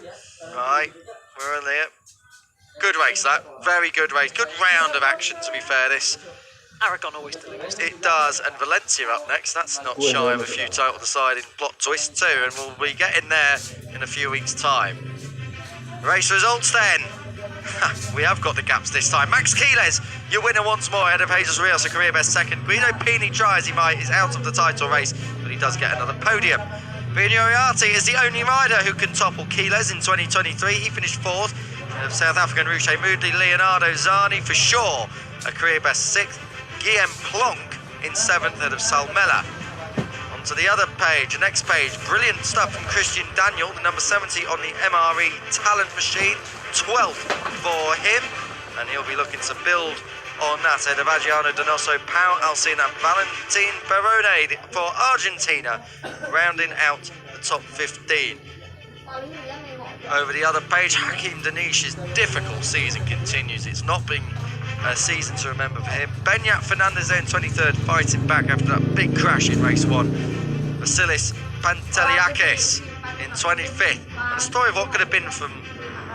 Right, we're in there. Good race, that. Very good race. Good round of action, to be fair, this.
Aragon always delivers.
It does, and Valencia up next. That's not shy of a few title deciding plot twists too, and we'll be getting there in a few weeks' time. Race results then. We have got the gaps this time. Max Quiles, your winner once more ahead of Jesus Rios, a career best second. Guido Pini tries he might, is out of the title race, but he does get another podium. Vino Oriati is the only rider who can topple Quiles in 2023. He finished fourth. Of South African Ruche Moodley, Leonardo Zani for sure, a career best sixth. Guillaume Plonk in seventh ahead of Salmela. Onto the other page, the next page, brilliant stuff from Christian Daniel, the number 70 on the MRE Talent Machine, 12th for him, and he'll be looking to build on that ahead of Adriano Donoso, Pau Alcina, Valentin Perrone for Argentina, rounding out the top 15. Over the other page, Hakim Danish's difficult season continues. It's not been a season to remember for him. Benyat Fernandez in 23rd, fighting back after that big crash in race 1. Vasilis Panteliakis in 25th. And a story of what could have been from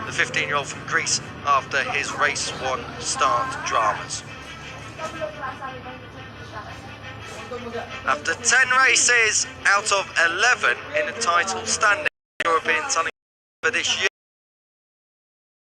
the 15-year-old from Greece after his race 1 start dramas. After 10 races out of 11 in the title standing, European Talent for this year,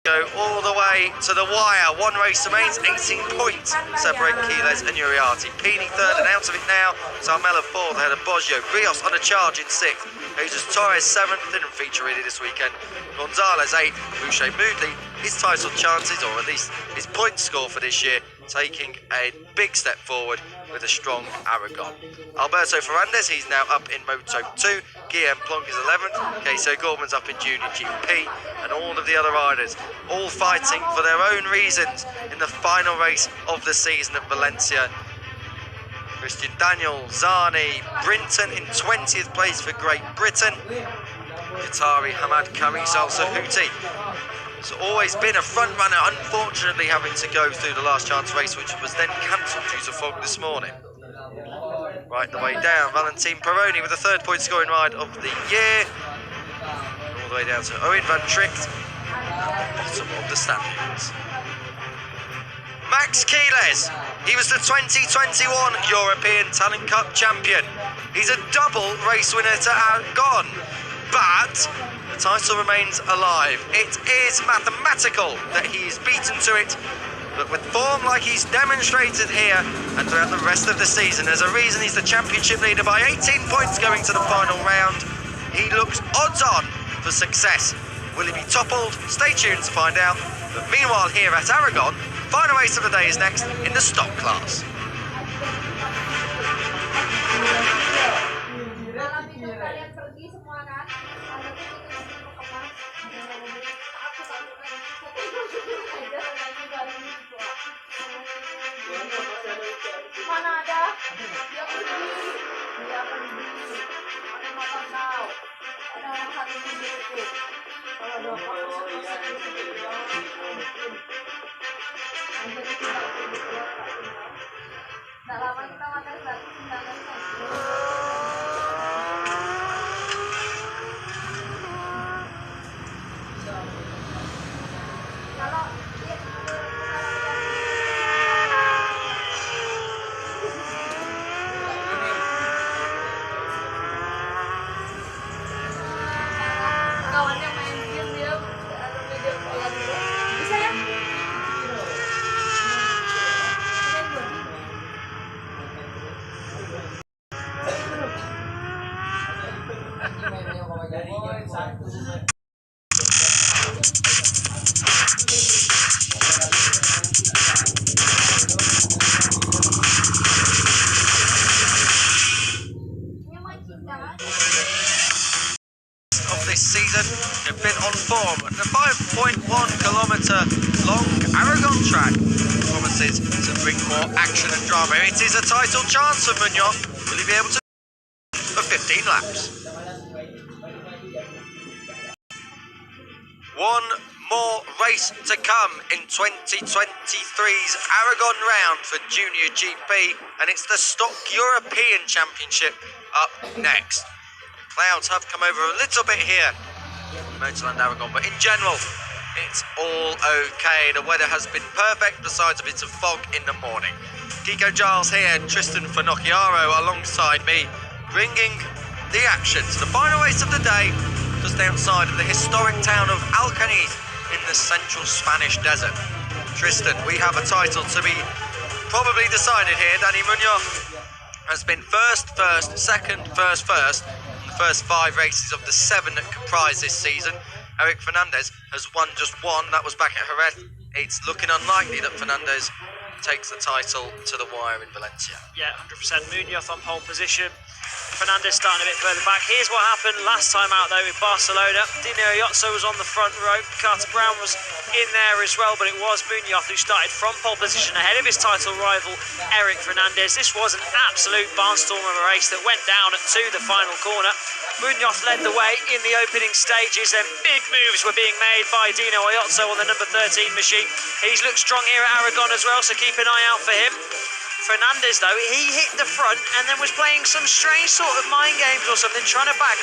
go all the way to the wire. One race remains, 18 points separate Quiles and Uriarte. Pini third and out of it now. Salmela fourth ahead of Boggio. Rios on a charge in sixth. Jesus Torres seventh, didn't feature really this weekend. Gonzalez eighth. Boucher Moodley, his title chances, or at least his point score for this year, taking a big step forward with a strong Aragon. Alberto Ferrandez, he's now up in Moto 2. Guillaume Plonk is 11th. Casey Gorman's up in Junior GP. And all of the other riders, all fighting for their own reasons in the final race of the season at Valencia. Christian Daniel, Zani, Brinton in 20th place for Great Britain. Qatari Hamad Karis Al Sahuti has always been a front runner, unfortunately having to go through the last chance race, which was then cancelled due to fog this morning. Right the way down, Valentin Perrone with the third point scoring ride of the year. All the way down to Owen van Tricht at the bottom of the standings. Max Quiles, he was the 2021 European Talent Cup champion. He's a double race winner to Aragon, but the title remains alive. It is mathematical that he is beaten to it, but with form like he's demonstrated here and throughout the rest of the season, there's a reason he's the championship leader by 18 points going to the final round. He looks odds on for success. Will he be toppled? Stay tuned to find out. But meanwhile here at Aragon, final race of the day is next in the stock class. of this season. They've been on form. The 5.1 kilometre long Aragon track promises to bring more action and drama. It is a title chance for Munoz. Will he be able to for 15 laps? One more race to come in 2023's Aragon round for Junior GP, and it's the Stock European Championship up next. Clouds have come over a little bit here, Motorland Aragon, but in general, it's all okay. The weather has been perfect, besides a bit of fog in the morning. Kiko Giles here, Tristan Finocchiaro alongside me, bringing the action to the final race of the day, just outside of the historic town of Alcañiz in the central Spanish desert. Tristan, we have a title to be probably decided here. Danny Munoz has been first, second, first, in the first 5 races of the 7 that comprise this season. Eric Fernandez has won just one, that was back at Jerez. It's looking unlikely that Fernandez takes the title to the wire in Valencia.
Yeah, 100%. Munoz on pole position. Fernandez starting a bit further back. Here's what happened last time out though in Barcelona. Dino Iozzo was on the front row. Carter Brown was in there as well, but it was Munoz who started from pole position ahead of his title rival Eric Fernandez. This was an absolute barnstorm of a race that went down to the final corner. Munoz led the way in the opening stages, and big moves were being made by Dino Iozzo on the number 13 machine. He's looked strong here at Aragon as well, so keep an eye out for him. Fernandez though, he hit the front and then was playing some strange sort of mind games or something, trying to back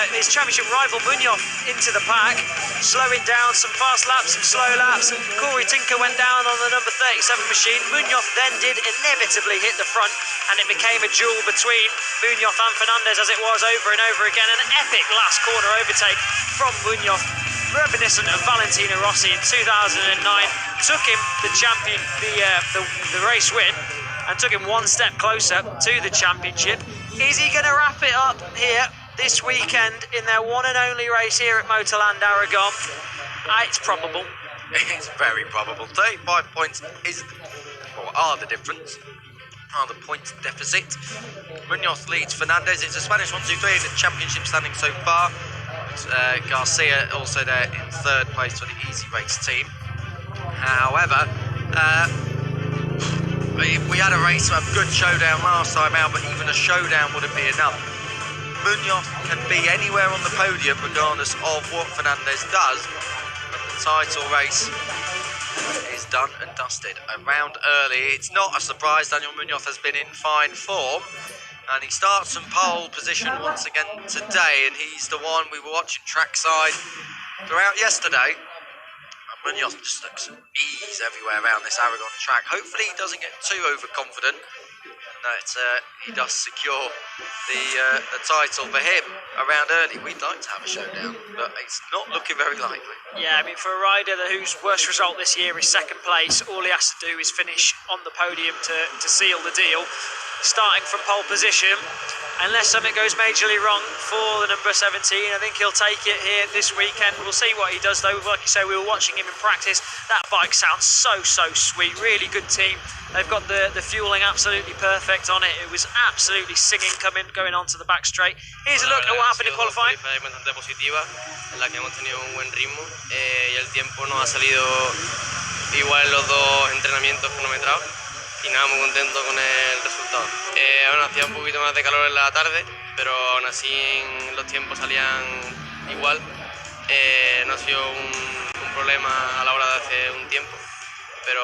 his championship rival Munoz into the pack, slowing down some fast laps, some slow laps. Corey Tinker went down on the number 37 machine. Munoz then did inevitably hit the front, and it became a duel between Munoz and Fernandez as it was over and over again. An epic last corner overtake from Munoz, reminiscent of Valentino Rossi in 2009, took him the race win and took him one step closer to the championship. Is he going to wrap it up here this weekend in their one and only race here at Motorland Aragon? It's probable.
It's very probable. 35 points are the difference, are the points deficit. Munoz leads Fernandez. It's a Spanish 1-2-3 in the championship standing so far. Garcia also there in 3rd place for the Easy Race team. However, we had a race, a good showdown last time out, but even a showdown wouldn't be enough. Munoz can be anywhere on the podium regardless of what Fernandez does, but the title race is done and dusted. Around early, it's not a surprise. Daniel Munoz has been in fine form, and he starts from pole position once again today, and he's the one we were watching trackside throughout yesterday. And Munoz just looks at ease everywhere around this Aragon track. Hopefully he doesn't get too overconfident, and that he does secure the title for him around early. We'd like to have a showdown, but it's not looking very likely.
Yeah, I mean, for a rider whose worst result this year is 2nd place, all he has to do is finish on the podium to seal the deal. Starting from pole position, unless something goes majorly wrong for the number 17, I think he'll take it here this weekend. We'll see what he does though. Like you say, we were watching him in practice. That bike sounds so sweet. Really good team. They've got the fueling absolutely perfect on it. It was absolutely singing going onto the back straight. Here's a look at what happened in qualifying.
Bastante positiva, en la que hemos tenido un buen ritmo y el tiempo nos ha salido igual en los 2 entrenamientos cronometrados. Y nada, muy contento con el resultado. Bueno, hacía un poquito más de calor en la tarde, pero aún así los tiempos salían igual. No ha sido un problema a la hora de hacer un tiempo, pero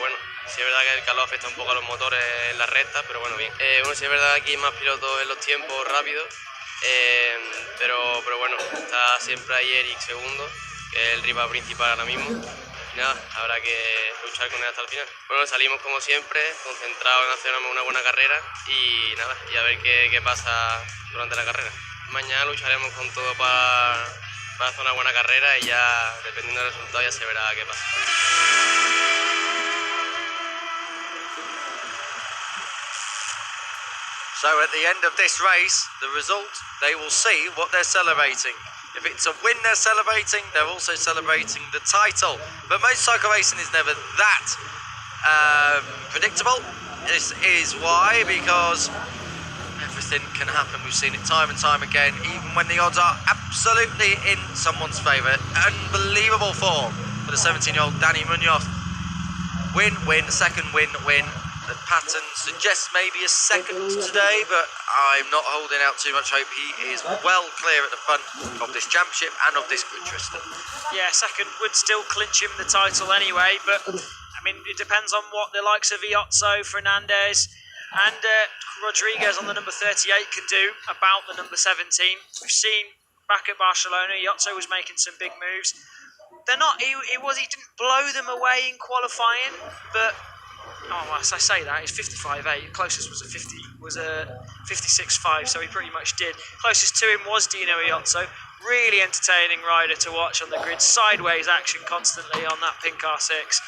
bueno, sí es verdad que el calor afecta un poco a los motores en las rectas, pero bueno, bien. Bueno, sí es verdad que aquí hay más pilotos en los tiempos rápidos, pero bueno, está siempre ahí Eric segundo, que es el rival principal ahora mismo. Nada, habrá que luchar con él hasta el final. Bueno, salimos como siempre, concentrados en hacer una buena carrera y nada, y a ver qué pasa durante la carrera. Mañana lucharemos con todo para hacer una buena carrera y ya, dependiendo del resultado, ya se verá qué pasa.
So at the end of this race, the result, they will see what they're celebrating. If it's a win they're celebrating, they're also celebrating the title. But motorcycle racing is never that predictable. This is why, because anything can happen. We've seen it time and time again, even when the odds are absolutely in someone's favour. Unbelievable form for the 17-year-old Danny Munoz. Win, second win. The pattern suggests maybe a second today, but I'm not holding out too much hope. He is well clear at the front of this championship and of this grid, Tristan.
Yeah, second would still clinch him the title anyway, but I mean, it depends on what the likes of Iozzo, Fernandez and Rodriguez on the number 38 can do about the number 17. We've seen back at Barcelona, Iozzo was making some big moves. They're not, he didn't blow them away in qualifying, but as I say that, it's 55.8. Closest was a 56.5, so he pretty much did. Closest to him was Dino Iozzo. Really entertaining rider to watch on the grid. Sideways action constantly on that pink R6.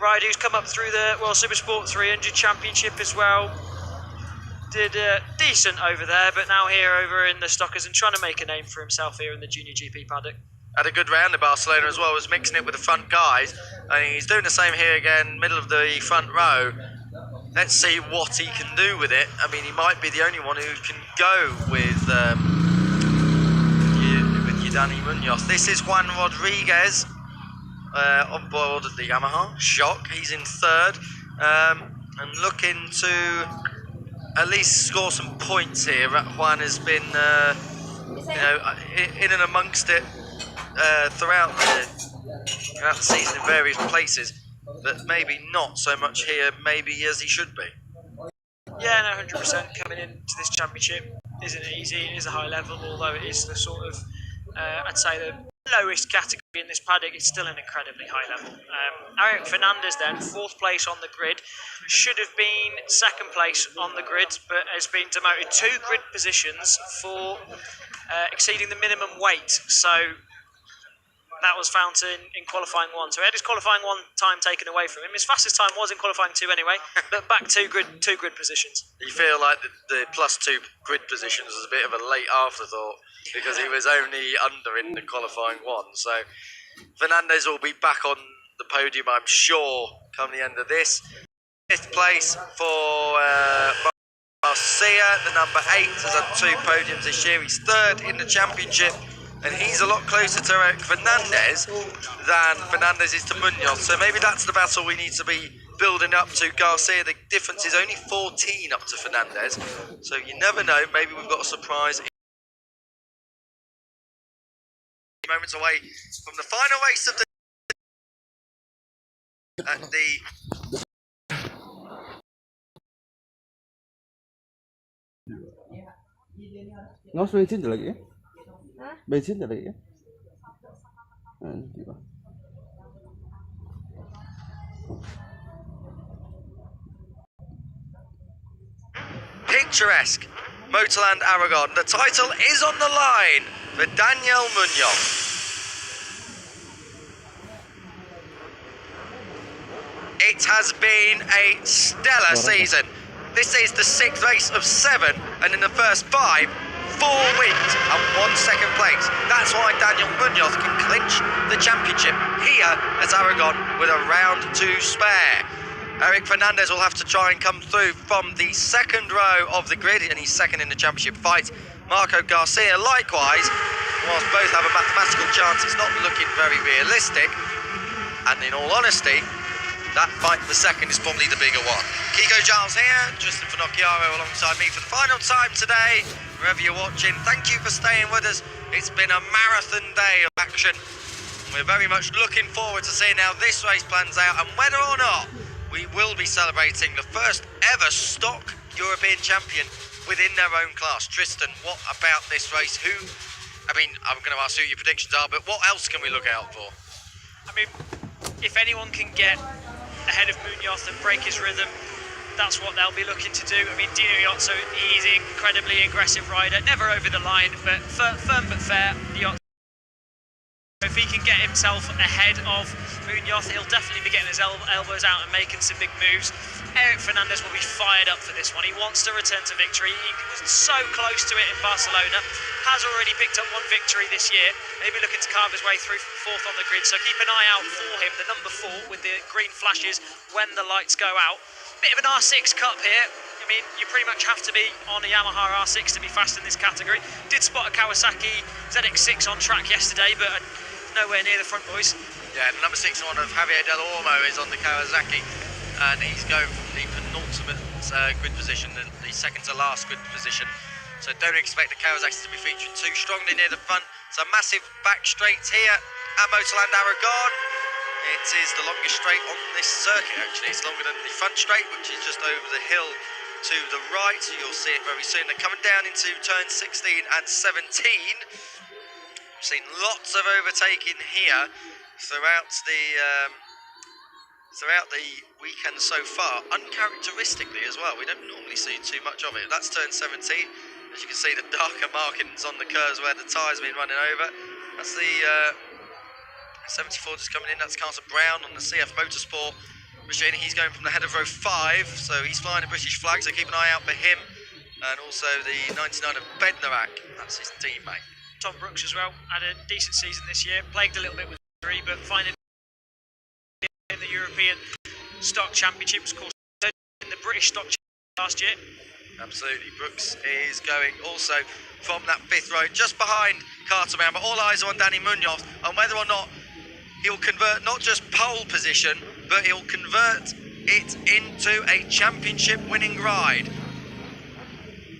Rider who's come up through the World Supersport 300 Championship as well. Did decent over there, but now here over in the Stockers and trying to make a name for himself here in the Junior GP paddock.
Had a good round in Barcelona as well, was mixing it with the front guys, and he's doing the same here again, middle of the front row. Let's see what he can do with it. I mean, he might be the only one who can go with your Danny Munoz. This is Juan Rodriguez on board at the Yamaha. Shock, he's in third, and looking to at least score some points here. Juan has been, in and amongst it throughout the season in various places, but maybe not so much here, maybe as he should be.
Yeah, no, 100% coming into this championship isn't easy. It is a high level, although it is the sort of, I'd say the lowest category in this paddock. It's still an incredibly high level. Eric Fernandez then, 4th place on the grid, should have been 2nd place on the grid, but has been demoted 2 grid positions for exceeding the minimum weight. So that was found in qualifying 1. So he had his qualifying 1 time taken away from him. His fastest time was in qualifying 2 anyway, but back 2 grid positions.
You feel like the +2 grid positions was a bit of a late afterthought because he was only under in the qualifying 1. So Fernandez will be back on the podium, I'm sure, come the end of this. 5th place for Garcia, the number 8, has had 2 podiums this year. He's 3rd in the championship. And he's a lot closer to Eric Fernandez than Fernandez is to Munoz. So maybe that's the battle we need to be building up to. Garcia, the difference is only 14 up to Fernandez. So you never know, maybe we've got a surprise. Moments away from the final race of the...
Ngos bensin lagi ya? Bensin lagi ya?
Picturesque Motorland Aragon. The title is on the line for Daniel Munoz. It has been a stellar season. This is the 6th race of 7, and in the first 5, 4 wins and 1 second place. That's why Daniel Munoz can clinch the championship here at Aragon with a round to spare. Eric Fernandez will have to try and come through from the 2nd row of the grid, and he's 2nd in the championship fight. Marco Garcia likewise, whilst both have a mathematical chance, it's not looking very realistic. And in all honesty, that fight for 2nd is probably the bigger one. Kiko Giles here, Tristan Finocchiaro alongside me for the final time today. Wherever you're watching, thank you for staying with us. It's been a marathon day of action. We're very much looking forward to seeing how this race plans out and whether or not we will be celebrating the first ever stock European champion within their own class. Tristan, what about this race? I'm going to ask who your predictions are, but what else can we look out for?
I mean, if anyone can get ahead of Munoz and break his rhythm, that's what they'll be looking to do. I mean, Dino Iozzo, he's an incredibly aggressive rider, never over the line, but firm but fair. If he can get himself ahead of Munoz, he'll definitely be getting his elbows out and making some big moves. Eric Fernandez will be fired up for this one. He wants to return to victory. He was so close to it in Barcelona, has already picked up 1 victory this year. Maybe looking to carve his way through 4th on the grid, so keep an eye out for him, the number 4 with the green flashes when the lights go out. Bit of an R6 Cup here. I mean, you pretty much have to be on a Yamaha R6 to be fast in this category. Did spot a Kawasaki ZX6 on track yesterday, but nowhere near the front boys.
Yeah, the number 6 one of Javier Del Olmo is on the Kawasaki, and he's going from the penultimate grid position, the second to last grid position. So don't expect the Kawasaki to be featured too strongly near the front. So massive back straights here at Motorland Aragon. It is the longest straight on this circuit actually. It's longer than the front straight, which is just over the hill to the right. So you'll see it very soon. They're coming down into turn 16 and 17. We've seen lots of overtaking here throughout the weekend so far, uncharacteristically as well. We don't normally see too much of it. That's turn 17. As you can see, the darker markings on the curves where the tyres have been running over. That's the 74 just coming in. That's Carter Brown on the CF Motorsport machine. He's going from the head of row 5, so he's flying a British flag, so keep an eye out for him. And also the 99 of Bednarak, that's his teammate.
Tom Brooks as well had a decent season this year, plagued a little bit with injury, but finding in the European Stock Championship, was course in the British Stock Championship last year.
Absolutely, Brooks is going also from that 5th row, just behind Carter Brown, but all eyes are on Danny Munoz on whether or not he'll convert not just pole position, but he'll convert it into a championship winning ride.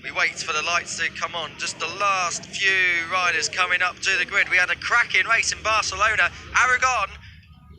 We wait for the lights to come on. Just the last few riders coming up to the grid. We had a cracking race in Barcelona. Aragon,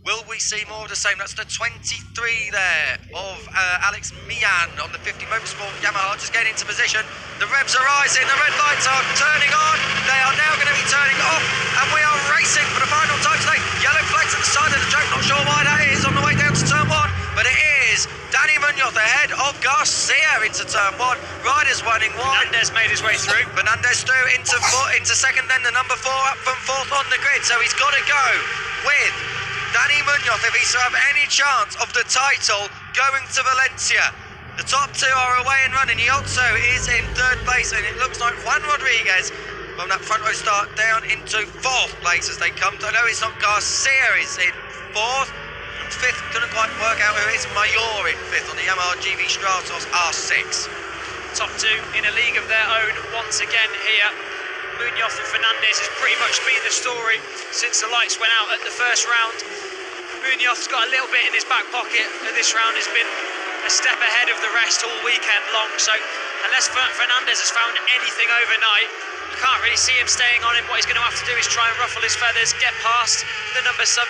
will we see more of the same? That's the 23 there of Alex Mian on the 50 Motorsport Yamaha, just getting into position. The revs are rising, the red lights are turning on. They are now going to be turning off, and we are racing for the final time today. Yellow flags at the side of the track, not sure why that is on the way down to turn 1, but it is Danny Munoz ahead of Garcia into turn 1. Riders running wide.
Fernandez made his way through.
Fernandez through into second, then the number 4 up from 4th on the grid, so he's got to go with Danny Munoz if he's to have any chance of the title going to Valencia. The top 2 are away and running. Iozzo is in 3rd place, and it looks like Juan Rodriguez from that front row start down into 4th place as they come to. No, it's not. Garcia is in 4th. 5th, couldn't quite work out who it is. Mayor in 5th on the Yamaha GV Stratos R6.
Top 2 in a league of their own once again here. Munoz and Fernandez has pretty much been the story since the lights went out at the first round. Munoz's got a little bit in his back pocket, and this round has been a step ahead of the rest all weekend long. So unless Fernandez has found anything overnight, you can't really see him staying on him. What he's going to have to do is try and ruffle his feathers, get past the number 17,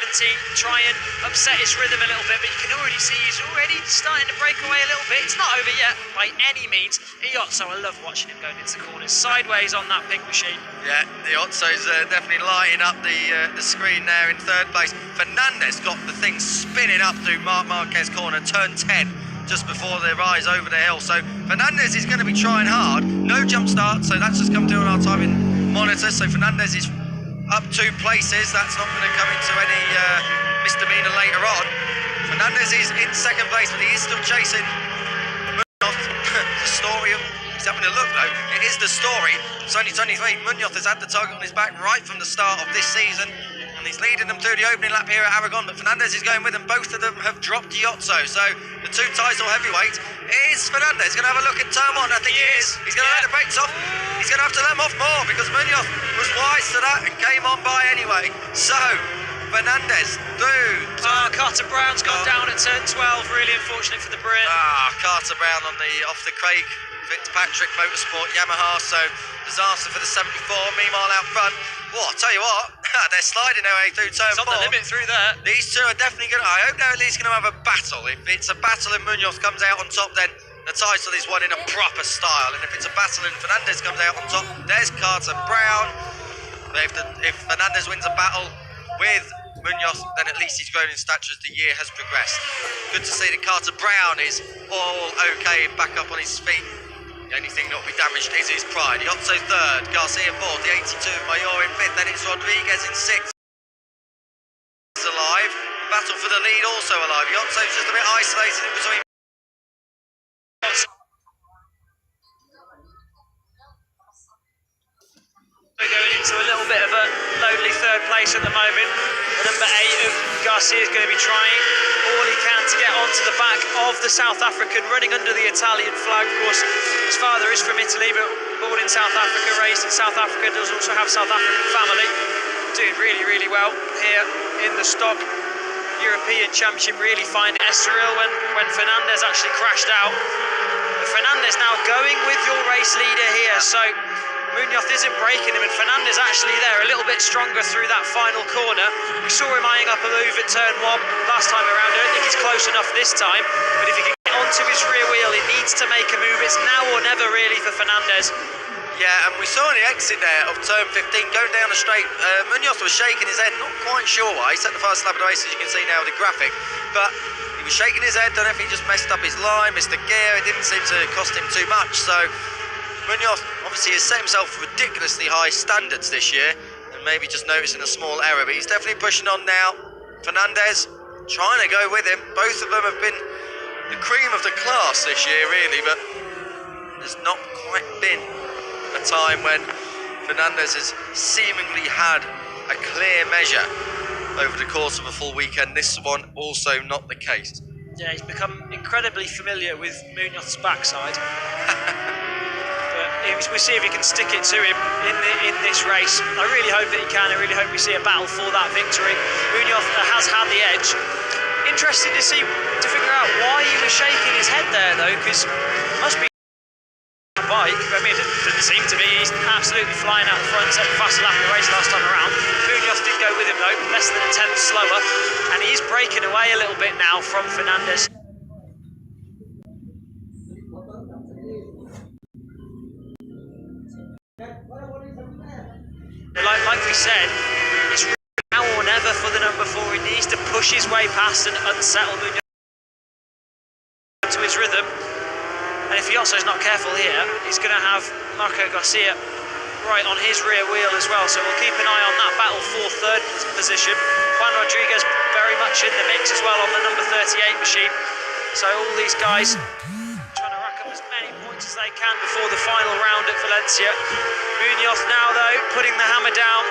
try and upset his rhythm a little bit, but you can already see he's already starting to break away a little bit. It's not over yet by any means. Iozzo, I love watching him going into the corners, sideways on that pink machine.
Yeah, Iozzo's definitely lighting up the screen there in 3rd place. Fernandez got the thing spinning up through Marc Marquez corner, turn 10. Just before they rise over the hill. So Fernandez is going to be trying hard. No jump start, so that's just come through on our timing monitor. So Fernandez is up 2 places. That's not going to come into any misdemeanor later on. Fernandez is in 2nd place, but he is still chasing Munoz. The story of, he's having a look though. It is the story. It's only 23. Munoz has had the target on his back right from the start of this season, and he's leading them through the opening lap here at Aragon, but Fernandez is going with them. Both of them have dropped Iozzo, so the 2 title heavyweights is Fernandez. Going to have a look at turn 1, I think he is. He's going to let the brakes off. He's going to have to let them off more because Munoz was wise to that and came on by anyway. So Fernandez through.
Carter Brown's gone down at turn 12, really unfortunate for the Brit.
Carter Brown on the off the Craig Fitzpatrick Motorsport Yamaha, so disaster for the 74. Meanwhile out front, I'll tell you what, they're sliding their way through turn 4.
It's on the limit through there.
These 2 are definitely going to, I hope they're at least going to have a battle. If it's a battle and Munoz comes out on top, then the title is won in a proper style. And if it's a battle and Fernandez comes out on top, there's Carter Brown. If Fernandez wins a battle with Munoz, then at least he's grown in stature as the year has progressed. Good to see that Carter Brown is all okay, back up on his feet. The only thing that will be damaged is his pride. Iozzo 3rd, Garcia 4th, the 82 Mayor in 5th, then it's Rodriguez in 6th. Alive, battle for the lead also alive. Iozzo's just a bit isolated in between.
We're going into a little bit of a lonely 3rd place. place at the moment. Number 8 of Garcia is going to be trying all he can to get onto the back of the South African, running under the Italian flag. Of course, his father is from Italy, but born in South Africa, raised in South Africa, does also have South African family. Doing really, really well here in the stock European Championship, really finding Estoril when Fernandez actually crashed out. But Fernandez now going with your race leader here, so Munoz isn't breaking him, and Fernandez actually there a little bit stronger through that final corner. We saw him eyeing up a move at turn 1 last time around. I don't think he's close enough this time, but if he can get onto his rear wheel, he needs to make a move. It's now or never really for Fernandez.
Yeah, and we saw the exit there of turn 15 going down the straight. Munoz was shaking his head, not quite sure why. He set the first lap of the race, as you can see now with the graphic, but he was shaking his head. Don't know if he just messed up his line, missed a gear. It didn't seem to cost him too much. So Munoz obviously has set himself ridiculously high standards this year, and maybe just noticing a small error, but he's definitely pushing on now. Fernandez trying to go with him. Both of them have been the cream of the class this year, really, but there's not quite been a time when Fernandez has seemingly had a clear measure over the course of a full weekend. This one also not the case.
Yeah, he's become incredibly familiar with Munoz's backside. But we'll see if he can stick it to him in this race. I really hope that he can. I really hope we see a battle for that victory. Munoz has had the edge. Interesting to figure out why he was shaking his head there, though, because it must be bike. I mean, it didn't seem to be. He's absolutely flying out the front, set the fastest lap of the race last time around. Munoz did go with him though, less than a tenth slower, and he's breaking away a little bit now from Fernandez. Like we said, it's really now or never for the number 4. He needs to push his way past and unsettle Munoz to his rhythm. And if Iozzo's not careful here, he's going to have Marco Garcia right on his rear wheel as well. So we'll keep an eye on that battle for 3rd position. Juan Rodriguez very much in the mix as well on the number 38 machine. So all these guys trying to rack up as many points as they can before the final round at Valencia. Munoz now though putting the hammer down.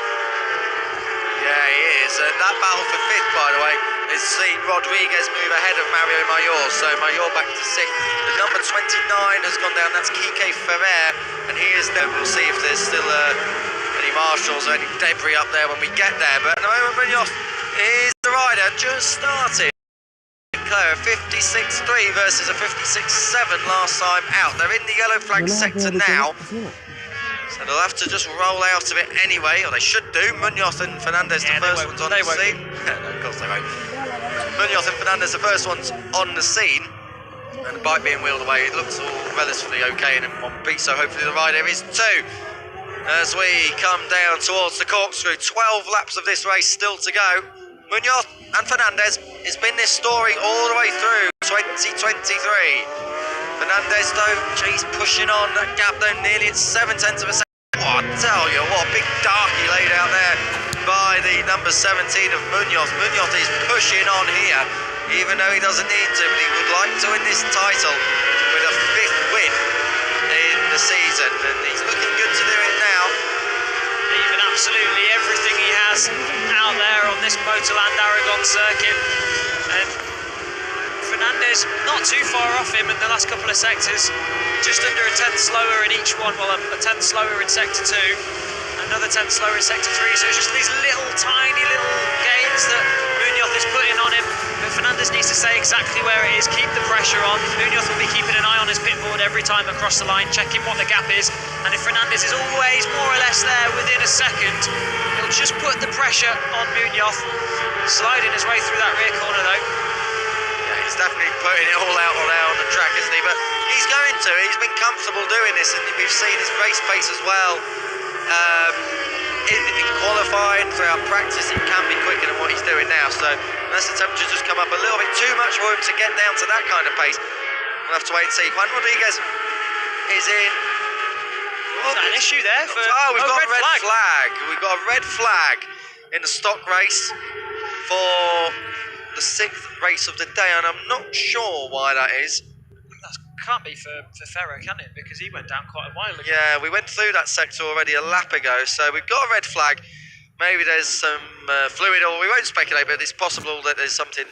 Yeah, he is. That battle for 5th, by the way, has seen Rodriguez move ahead of Mario Mayor, so Mayor back to 6th. The number 29 has gone down, that's Kike Ferrer, and he is there. We'll see if there's still any marshals or any debris up there when we get there, but at the moment Munoz is the rider, just started. A 56.3 versus a 56.7 last time out. They're in the yellow flag sector now. So they'll have to just roll out of it anyway, or they should do. Munoz and Fernandez, the first ones on the scene. No, of course they won't. Munoz and Fernandez, the first ones on the scene. And the bike being wheeled away, it looks all relatively okay in one piece, so hopefully the rider is too. As we come down towards the corkscrew, 12 laps of this race still to go. Munoz and Fernandez, it's been this story all the way through 2023. Fernandez though, he's pushing on, that gap though nearly at 0.7 of a second. Oh, I tell you what, a big darkie laid out there by the number 17 of Munoz. Munoz is pushing on here, even though he doesn't need to, but he would like to win this title with a 5th win in the season, and he's looking good to do it now.
Even absolutely everything he has out there on this Motorland Aragon circuit, and Fernandez not too far off him in the last couple of sectors, just under a tenth slower in each one. Well, a tenth slower in sector 2, another tenth slower in sector 3, so it's just these little tiny little gains that Munoz is putting on him, but Fernandez needs to stay exactly where it is, keep the pressure on. Munoz will be keeping an eye on his pit board every time across the line, checking what the gap is, and if Fernandez is always more or less there within a second, he'll just put the pressure on Munoz, sliding his way through that rear corner though.
He's definitely putting it all out on the track, isn't he? But he's going to. He's been comfortable doing this, and we've seen his race pace as well. In qualifying, throughout practice, it can be quicker than what he's doing now. So unless the temperatures just come up a little bit too much for him to get down to that kind of pace, we'll have to wait and see. Juan Rodriguez is in.
Is that an issue there?
We've got a red flag. We've got a red flag in the stock race for the 6th race of the day, and I'm not sure why that is.
That can't be for Ferro, can it? Because he went down quite a while ago.
Yeah, we went through that sector already a lap ago, so we've got a red flag. maybe there's some fluid, or we won't speculate, but it's possible that there's something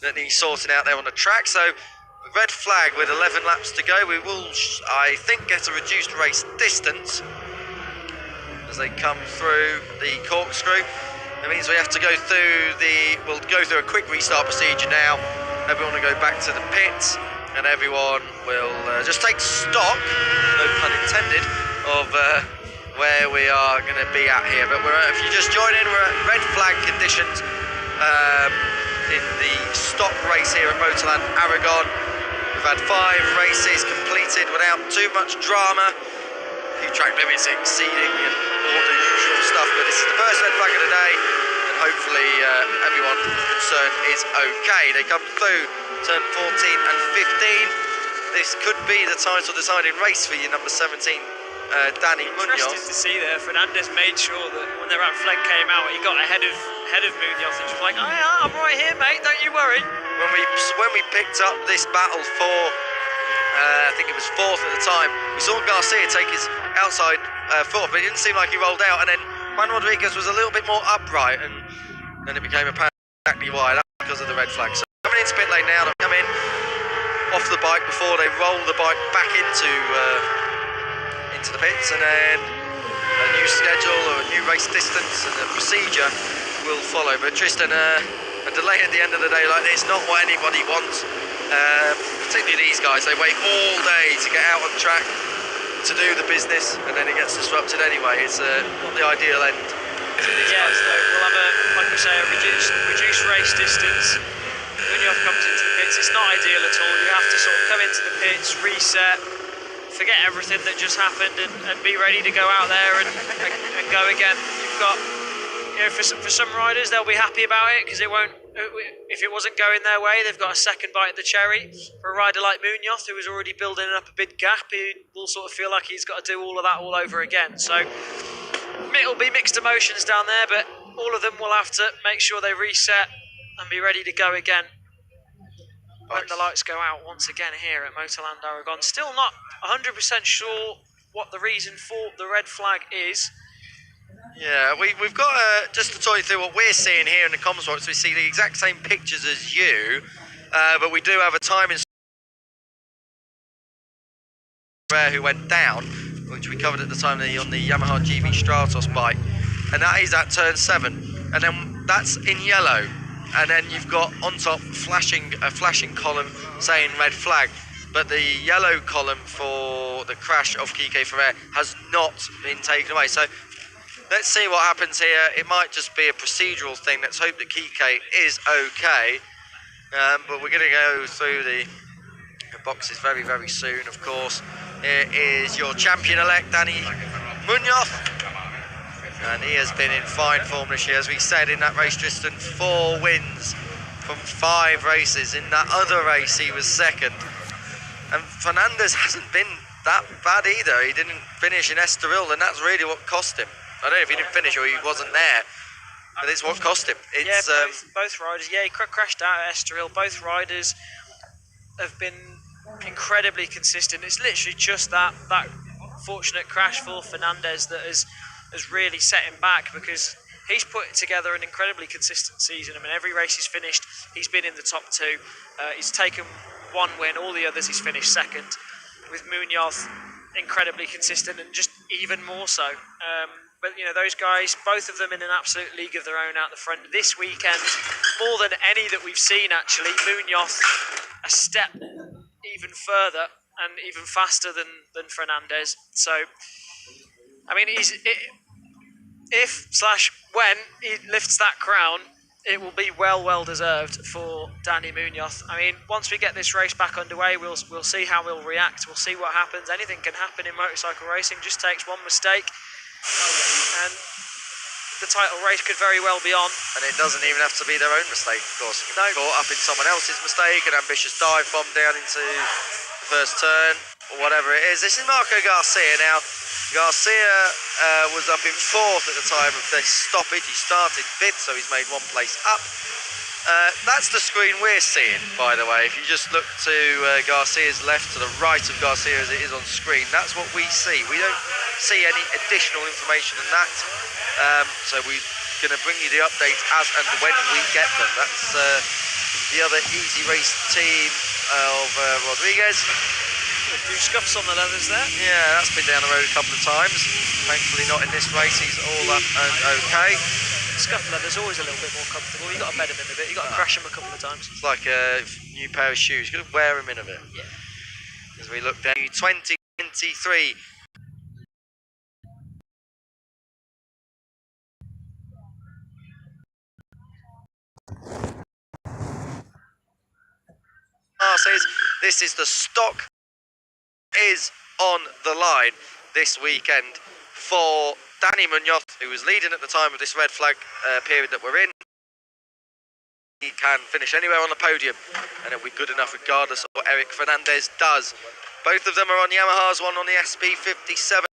that needs sorting out there on the track. So red flag with 11 laps to go. We will, I think, get a reduced race distance as they come through the corkscrew. It means we have to go through we'll go through a quick restart procedure now. Everyone will go back to the pits, and everyone will just take stock, no pun intended, of where we are going to be at here. But if you just join in, we're at red flag conditions in the stock race here at Motorland Aragon. We've had 5 races completed without too much drama. A few track limits exceeding and all the usual stuff, but this is the first red flag of the day, and hopefully everyone concerned is okay. They come through turn 14 and 15. This could be the title deciding race for you, number 17, Danny Munoz.
Interesting to see there. Fernandez made sure that when the red flag came out, he got ahead of Munoz and just like, oh yeah, I'm right here, mate, don't you worry.
When we picked up this battle for, I think it was 4th at the time, we saw Garcia take his outside 4th, but it didn't seem like he rolled out, and then Juan Rodriguez was a little bit more upright, and then it became apparent exactly why. That's because of the red flag. So coming into pit lane now, they'll come in off the bike before they roll the bike back into the pits, and then a new schedule or a new race distance and a procedure will follow. But Tristan, a delay at the end of the day like this, not what anybody wants. Particularly these guys, they wait all day to get out on track to do the business, and then it gets disrupted anyway. It's not the ideal end.
Yeah, so we'll have like we say, a reduced race distance. Munoz comes into the pits. It's not ideal at all. You have to sort of come into the pits, reset, forget everything that just happened, and be ready to go out there and go again. You've got, you know, for some riders, they'll be happy about it because it won't. If it wasn't going their way, they've got a second bite at the cherry. For a rider like Munoz, who is already building up a big gap, he will sort of feel like he's got to do all of that all over again. So it'll be mixed emotions down there, but all of them will have to make sure they reset and be ready to go again when the lights go out once again here at Motorland Aragon. Still not 100% sure what the reason for the red flag is.
Yeah, we've got just to talk you through what we're seeing here in the comms box. We see the exact same pictures as you, but we do have a timing who went down, which we covered at the time on the Yamaha GV Stratos bike, and that is at turn 7, and then that's in yellow, and then you've got on top a flashing column saying red flag, but the yellow column for the crash of Kike Ferrer has not been taken away. So let's see what happens here. It might just be a procedural thing. Let's hope that Kike is okay. But we're going to go through the boxes very, very soon, of course. Here is your champion-elect, Danny Munoz. And he has been in fine form this year. As we said in that race, Tristan, 4 wins from 5 races. In that other race, he was second. And Fernandez hasn't been that bad either. He didn't finish in Estoril, and that's really what cost him. I don't know if he didn't finish or he wasn't there, but it's what cost him. It's,
yeah, both riders. Yeah, he crashed out at Estoril. Both riders have been incredibly consistent. It's literally just that fortunate crash for Fernandez that has really set him back, because he's put together an incredibly consistent season. I mean, every race he's finished, he's been in the top 2. He's taken 1 win. All the others he's finished second. With Munoz, incredibly consistent, and just even more so. But, you know, those guys, both of them in an absolute league of their own out the front. This weekend, more than any that we've seen, actually, Munoz a step even further and even faster than Fernandez. So, I mean, when he lifts that crown, it will be well deserved for Danny Munoz. I mean, once we get this race back underway, we'll see how we'll react. We'll see what happens. Anything can happen in motorcycle racing. Just takes one mistake, and the title race could very well be on.
And it doesn't even have to be their own mistake, of course. You can be caught up in someone else's mistake, an ambitious dive bomb down into the first turn, or whatever it is. This is Marco Garcia now. Garcia was up in 4th at the time of this stoppage. He started 5th, so he's made 1 place up. That's the screen we're seeing, by the way. If you just look to Garcia's left, to the right of Garcia as it is on screen, that's what we see. We don't see any additional information than that. So we going to bring you the updates as and when we get them. That's the other Easy Race team of Rodriguez.
A few scuffs on the leathers there.
Yeah, that's been down the road a couple of times. Thankfully not in this race, he's all up and okay.
Scuffed leather's always a little bit more comfortable. You've got to bed them in a bit, you've got to crash them a couple of times.
It's like a new pair of shoes, you've got to wear them in a bit.
Yeah.
As we look down 2023. This is the stock is on the line this weekend for Danny Munoz, who was leading at the time of this red flag period that we're in. He can finish anywhere on the podium and it'll be good enough regardless of what Eric Fernandez does. Both of them are on Yamahas, one on the SP57.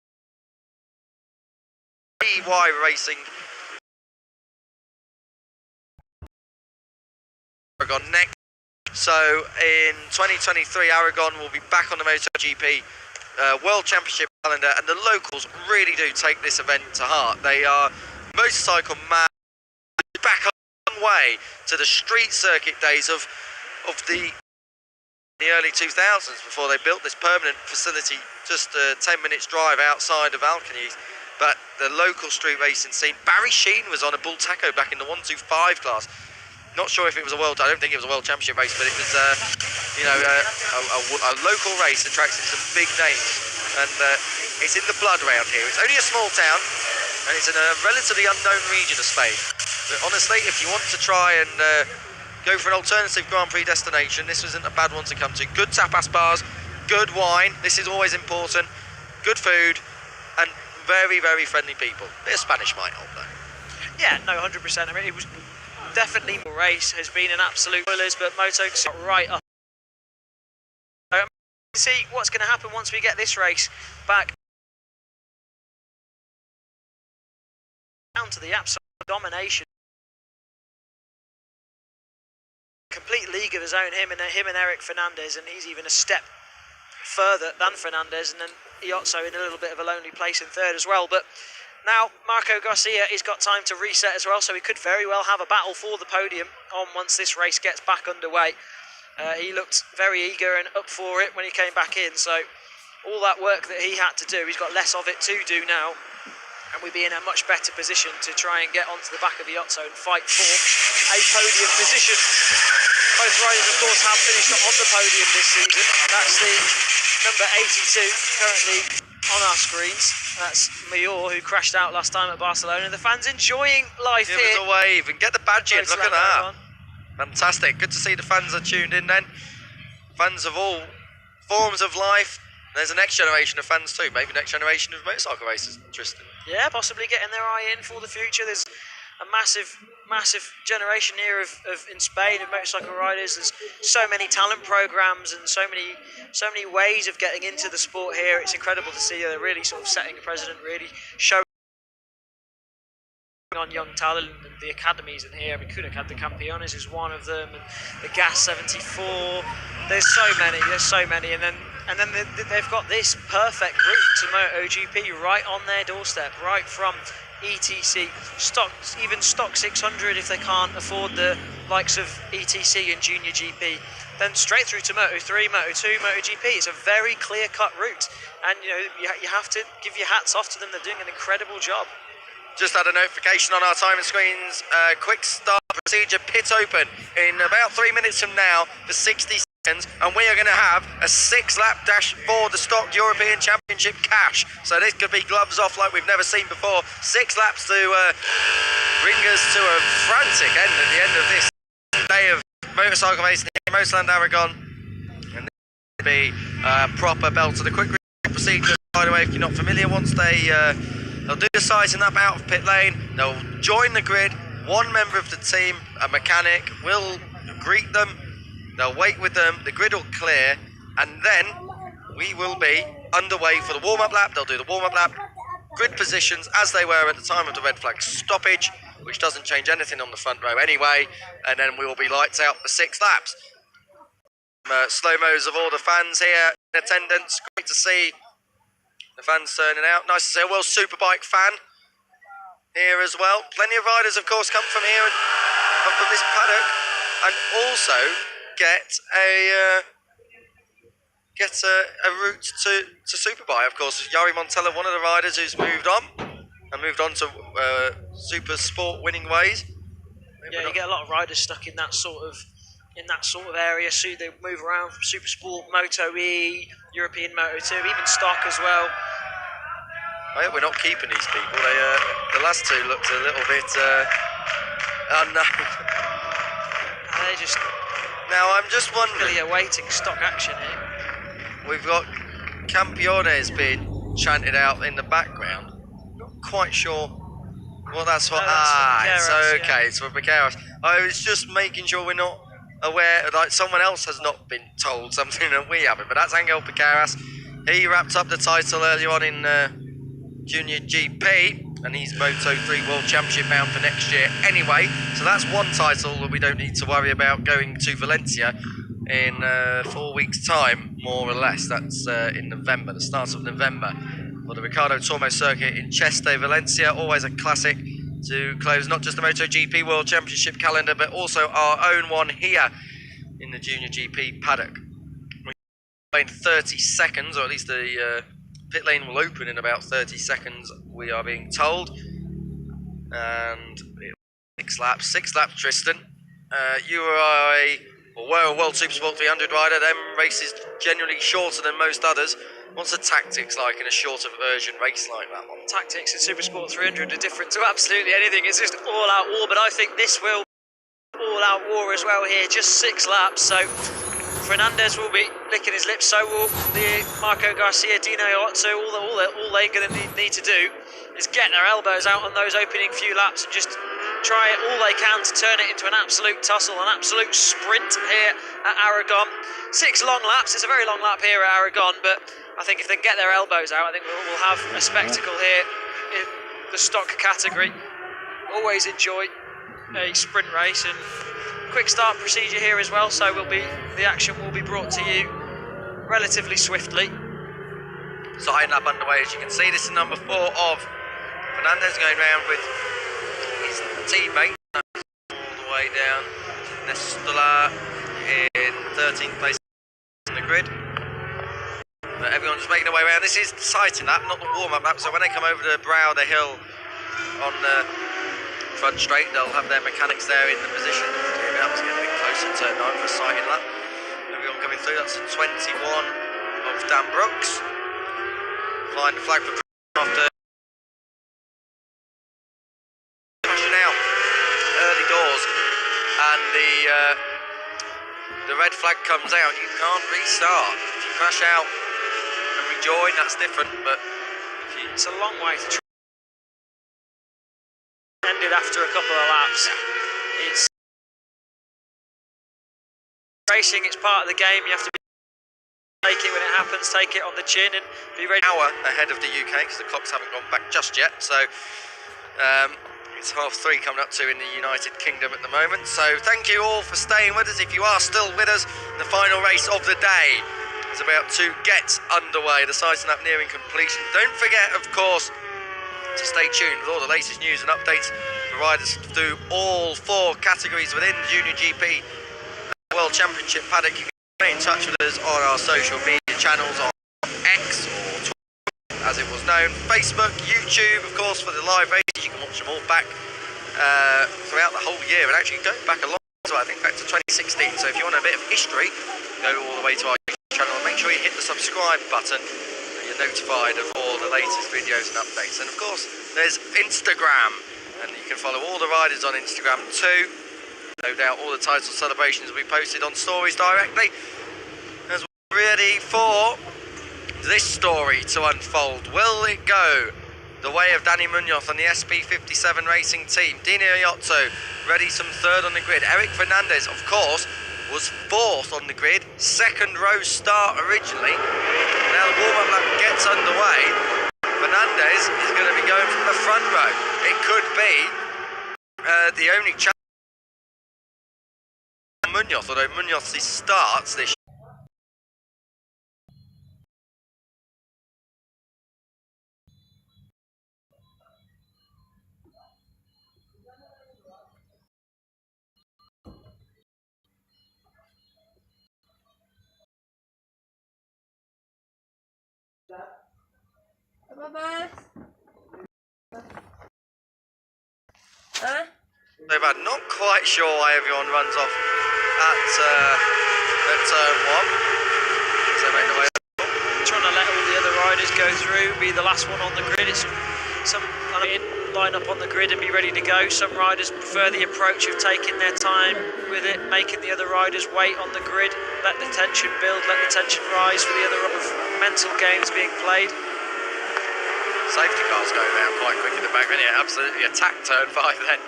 EY Racing. Aragon next. So in 2023, Aragon will be back on the Moto Gp World Championship calendar, and the locals really do take this event to heart. They are motorcycle mad, back a long way to the street circuit days of the early 2000s, before they built this permanent facility just 10 minutes drive outside of Alcañiz. But the local street racing scene, Barry Sheen was on a Bull Taco back in the 125 class. Not sure if it was I don't think it was a world championship race, but it was a local race attracting some big names, and it's in the blood around here. It's only a small town and it's in a relatively unknown region of Spain, but honestly, if you want to try and go for an alternative Grand Prix destination, this isn't a bad one to come to. Good tapas bars, good wine, this is always important, good food, and very, very friendly people. A bit of Spanish might help though.
Yeah, no, 100%. I mean, it was definitely the race has been an absolute spoilers, but Moto got right up. See what's going to happen once we get this race back down to the absolute domination. Complete league of his own, him and Eric Fernandez, and he's even a step further than Fernandez, and then Iozzo in a little bit of a lonely place in third as well. But now Marco Garcia has got time to reset as well, so he could very well have a battle for the podium on once this race gets back underway. He looked very eager and up for it when he came back in, so all that work that he had to do, he's got less of it to do now, and we'd be in a much better position to try and get onto the back of Iozzo and fight for a podium position. Both riders, of course, have finished on the podium this season. That's the number 82 currently on our screens. That's Mayor, who crashed out last time at Barcelona. The fans enjoying life here.
Give us a wave and get the badge in. Look at that. Fantastic. Good to see the fans are tuned in then. Fans of all forms of life. There's a next generation of fans too. Maybe next generation of motorcycle racers. Interesting.
Yeah, possibly getting their eye in for the future. There's a massive generation here of in Spain of motorcycle riders. There's so many talent programs and so many ways of getting into the sport here. It's incredible to see they're really sort of setting a precedent, really showing on young talent, and the academies in here. We could have had the Campeones is one of them, and the Gas 74. There's so many, and then they've got this perfect route to MotoGP right on their doorstep, right from ETC, even stock 600 if they can't afford the likes of ETC and Junior GP, then straight through to Moto3, Moto2, MotoGP. It's a very clear-cut route, and you have to give your hats off to them. They're doing an incredible job.
Just had a notification on our timing screens. Quick start procedure, pit open in about 3 minutes from now for 60 seconds, and we are going to have a 6-lap dash for the stock European Championship cash. So this could be gloves off like we've never seen before. 6 laps to bring us to a frantic end at the end of this day of motorcycle racing here, Motorland Aragon. And this will be a proper belt to the quick procedure. By the way, if you're not familiar, once they'll do the sizing up out of pit lane, they'll join the grid. One member of the team, a mechanic, will greet them. They'll wait with them, the grid will clear, and then we will be underway for the warm-up lap. They'll do the warm-up lap, grid positions as they were at the time of the red flag stoppage, which doesn't change anything on the front row anyway, and then we will be lights out for 6 laps. Slow-mos of all the fans here in attendance. Great to see the fans turning out. Nice to see a World Superbike fan here as well. Plenty of riders, of course, come from here and come from this paddock, and also get a route to Superbike. Of course, Yari Montella, one of the riders who's moved on to super sport winning ways.
Yeah, you get a lot of riders stuck in that sort of area. So they move around from Super Sport, Moto E, European Moto 2, even stock as well.
I hope we're not keeping these people. They, the last two looked a little bit unknown.
They just
Now I'm just wondering.
really awaiting stock action here.
We've got Campiones being chanted out in the background. Not quite sure what that's for.
No, that's for Piqueras,
it's okay. It's for Piqueras. I was just making sure we're not aware, like someone else has not been told something that we haven't. But that's Angel Piqueras. He wrapped up the title earlier on in Junior GP, and he's Moto 3 World Championship bound for next year anyway. So that's one title that we don't need to worry about going to Valencia in 4 weeks' time, more or less. That's in November, the start of November, for the Ricardo Tormo circuit in Cheste, Valencia. Always a classic to close not just the Moto GP World Championship calendar, but also our own one here in the Junior GP paddock. In 30 seconds, or at least the pit lane will open in about 30 seconds, we are being told. And 6 laps, Tristan. You were a World Supersport 300 rider. Them races generally shorter than most others. What's the tactics like in a shorter version race like that one?
Tactics in Super Sport 300 are different to absolutely anything. It's just all-out war, but I think this will all-out war as well here. Just 6 laps, so Fernandez will be licking his lips. So will the Marco Garcia, Dino Iozzo. All they're going to need to do is get their elbows out on those opening few laps and just try all they can to turn it into an absolute tussle, an absolute sprint here at Aragon. 6 long laps. It's a very long lap here at Aragon, but I think if they get their elbows out, I think we'll have a spectacle here in the stock category. Always enjoy a sprint race, and quick start procedure here as well, so the action will be brought to you relatively swiftly.
Side lap underway, as you can see. This is number 4 of Fernandez going round with his teammate all the way down to Nestola in 13th place in the grid. But everyone's making their way around. This is the sighting lap, not the warm-up lap, so when they come over the brow of the hill on the front straight, they'll have their mechanics there in the position to give it up to get a bit closer to turn 9 for a sighting lap. Everyone coming through. That's 21 of Dan Brooks. Flying the flag for after pushing out early doors, and the red flag comes out. You can't restart. If you crash out and rejoin, that's different, but
it's a long way to ended after a couple of laps. It's racing, it's part of the game. You have to take it when it happens, take it on the chin and be ready.
Hour ahead of the UK because the clocks haven't gone back just yet, so it's 3:30 coming up to in the United Kingdom at the moment. So thank you all for staying with us. If you are still with us, the final race of the day is about to get underway. The sighting lap nearing completion. Don't forget, of course, to stay tuned with all the latest news and updates for riders through all 4 categories within Junior GP World Championship paddock. You can stay in touch with us on our social media channels on X, or Twitter as it was known, Facebook, YouTube, of course, for the live races. You can watch them all back throughout the whole year, and actually going back a lot, so I think back to 2016. So if you want a bit of history, go all the way to our YouTube channel and make sure you hit the subscribe button so you're notified of all the latest videos and updates. And of course, there's Instagram, and you can follow all the riders on Instagram too. No doubt all the title celebrations will be posted on stories directly, as we're ready for this story to unfold. Will it go the way of Danny Munoz and the SP57 racing team? Dino Iozzo ready some 3rd on the grid. Eric Fernandez, of course, was 4th on the grid, 2nd row start originally. Now the warm-up lap gets underway. Fernandez is going to be going from the front row. It could be the only chance Munoz, although Munoz starts this They've had not quite sure why everyone runs off at turn 1. So they make the way.
Trying to let all the other riders go through, be the last one on the grid. It's some kind of line up on the grid and be ready to go. Some riders prefer the approach of taking their time with it, making the other riders wait on the grid, let the tension build, let the tension rise for the other mental games being played.
Safety cars going down quite quick in the back, and yeah, absolutely attacked turn 5 then.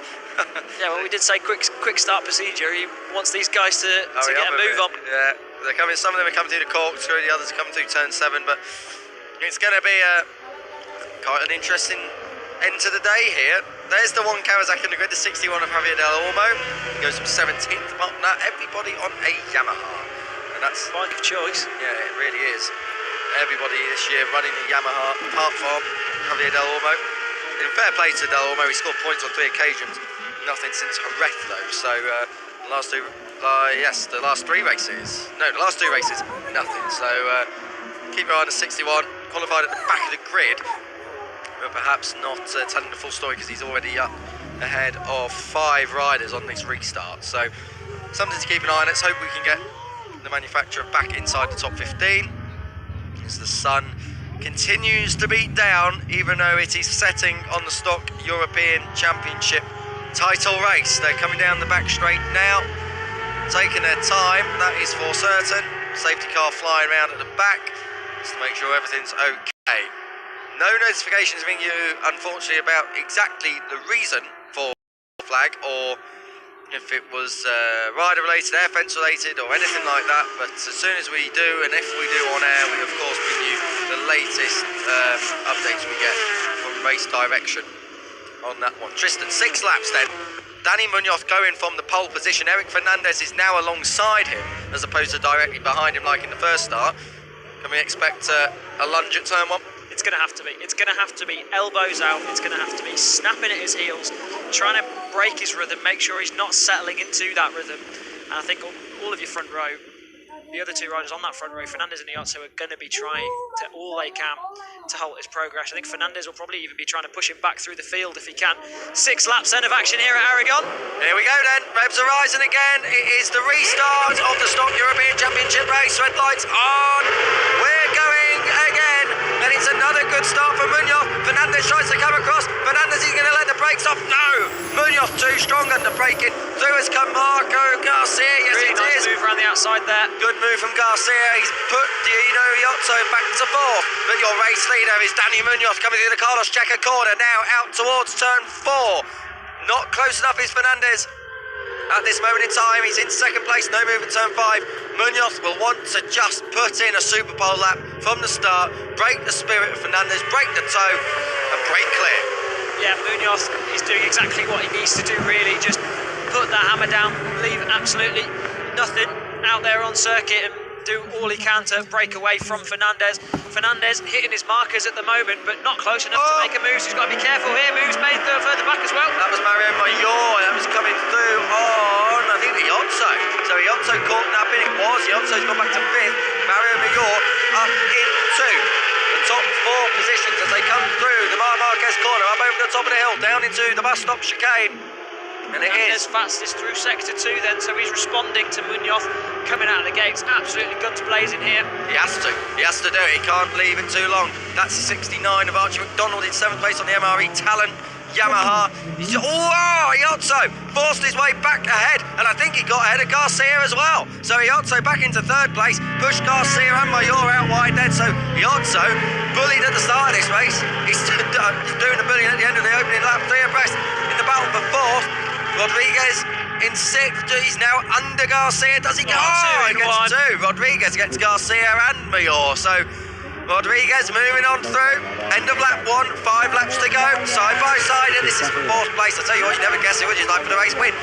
Yeah, well, we did say quick start procedure. He wants these guys to get a move on.
Yeah, they're coming. Some of them are coming through the corkscrew, the others are coming through turn 7. But it's going to be quite an interesting end to the day here. There's the one Kawasaki in the grid, the 61 of Javier Del Olmo. He goes from 17th. Apart from that, everybody on a Yamaha, and that's
Bike of choice.
Yeah, it really is. Everybody this year running the Yamaha, apart from Javier Del Olmo. In fair play to Del Olmo, he scored points on 3 occasions. Nothing since Jerez though. So the last 3 races. No, the last 2 races, nothing. So keep your eye on the 61. Qualified at the back of the grid, but perhaps not telling the full story because he's already up ahead of 5 riders on this restart. So something to keep an eye on. Let's hope we can get the manufacturer back inside the top 15. As the sun continues to beat down, even though it is setting on the stock European Championship title race. They're coming down the back straight now, taking their time, that is for certain. Safety car flying around at the back just to make sure everything's okay. No notifications from you, unfortunately, about exactly the reason for the flag, or if it was rider related, air fence related, or anything like that. But as soon as we do, and if we do on air, we of course bring you the latest updates we get from race direction on that one. Tristan, 6 laps then. Danny Munoz going from the pole position. Eric Fernandez is now alongside him as opposed to directly behind him like in the first start. Can we expect a lunge at turn 1?
It's going to have to be. It's going to have to be elbows out. It's going to have to be snapping at his heels, trying to break his rhythm, make sure he's not settling into that rhythm. And I think all of your front row, the other 2 riders on that front row, Fernandez and Iozzo, are going to be trying to all they can to halt his progress. I think Fernandez will probably even be trying to push him back through the field if he can. 6 laps then of action here at Aragon.
Here we go then, revs are rising again. It is the restart of the Stock European Championship race. Red lights on. We're going again. And it's another good start for Munoz. Fernandez tries to come across. Fernandez is going to let the brakes off. No! Munoz too strong under braking. Through has come Marco Garcia. Yes,
Really
it
nice
is.
move around the outside there.
Good move from Garcia. He's put Dino Iozzo back to 4th. But your race leader is Danny Munoz coming through the Carlos Checa corner. Now out towards turn 4. Not close enough is Fernandez. At this moment in time, he's in 2nd place, no move at turn 5. Munoz will want to just put in a Super Pole lap from the start, break the spirit of Fernandez, break the toe, and break clear.
Yeah, Munoz is doing exactly what he needs to do, really. Just put that hammer down, leave absolutely nothing out there on circuit, and do all he can to break away from Fernandez. Fernandez hitting his markers at the moment, but not close enough to make a move, so he's got to be careful here. Moves made further back as well.
That was Mario Mayor, that was coming through on, I think, Iozzo. So Iozzo caught up in, it was. Iozzo's gone back to 5th. Mario Mayor up into the top 4 positions as they come through the Mar Marquez corner, up over the top of the hill, down into the bus stop chicane. And it is
fastest through sector 2 then, so he's responding to Munoz coming out of the gates. Absolutely guns blazing here.
He has to do it, he can't leave it too long. That's the 69 of Archie McDonald in 7th place on the MRE Talent Yamaha. He's, Iozzo forced his way back ahead, and I think he got ahead of Garcia as well. So Iozzo back into 3rd place, pushed Garcia and Mayor out wide then. So Iozzo bullied at the start of this race. He's doing the bullying at the end of the opening lap, 3 abreast in the battle for 4th. Rodriguez in 6th, he's now under Garcia. Does he go? He gets 2. Rodriguez gets Garcia and Mayor. So Rodriguez moving on through. End of lap 1, 5 laps to go. Side by side, and this is for 4th place. I tell you what, you never guess it, would you? Like for the race win.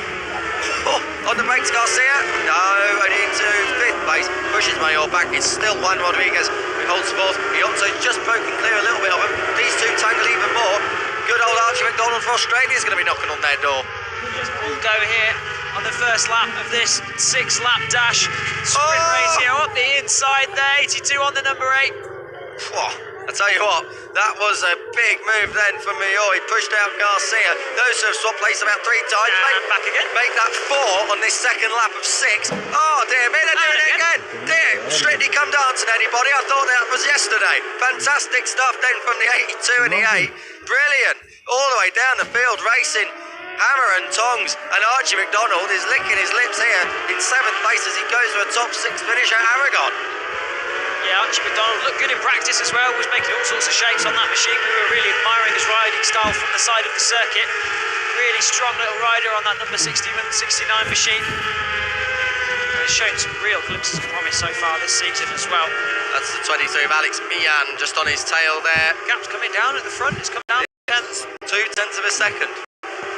On the brakes, Garcia. No, and into 5th place. Pushes Mayor back. It's still Juan Rodriguez who holds 4th. Iozzo's just broken clear a little bit of him. These 2 tangle even more. Good old Archie McDonald for Australia is going to be knocking on their door.
Yes, all go here on the first lap of this 6-lap dash. Sprint race here up the inside there. 82 on the number 8.
I tell you what, that was a big move then from Millot. He pushed out Garcia. Those who have swapped place about 3 times.
And back again.
Make that 4 on this second lap of 6. Oh dear me, they're doing it again. Dear, strictly come dancing, anybody. I thought that was yesterday. Fantastic stuff then from the 82 and the 8. Brilliant. All the way down the field, racing. Hammer and tongs, and Archie McDonald is licking his lips here in 7th place as he goes for a top 6 finish at Aragon.
Yeah, Archie McDonald looked good in practice as well, was making all sorts of shapes on that machine. We were really admiring his riding style from the side of the circuit. Really strong little rider on that number 61, 69 machine. And he's shown some real glimpses of promise so far this season as well.
That's the 23 of Alex Millan just on his tail there.
Gap's coming down at the front, it's come down
2/10 of a second.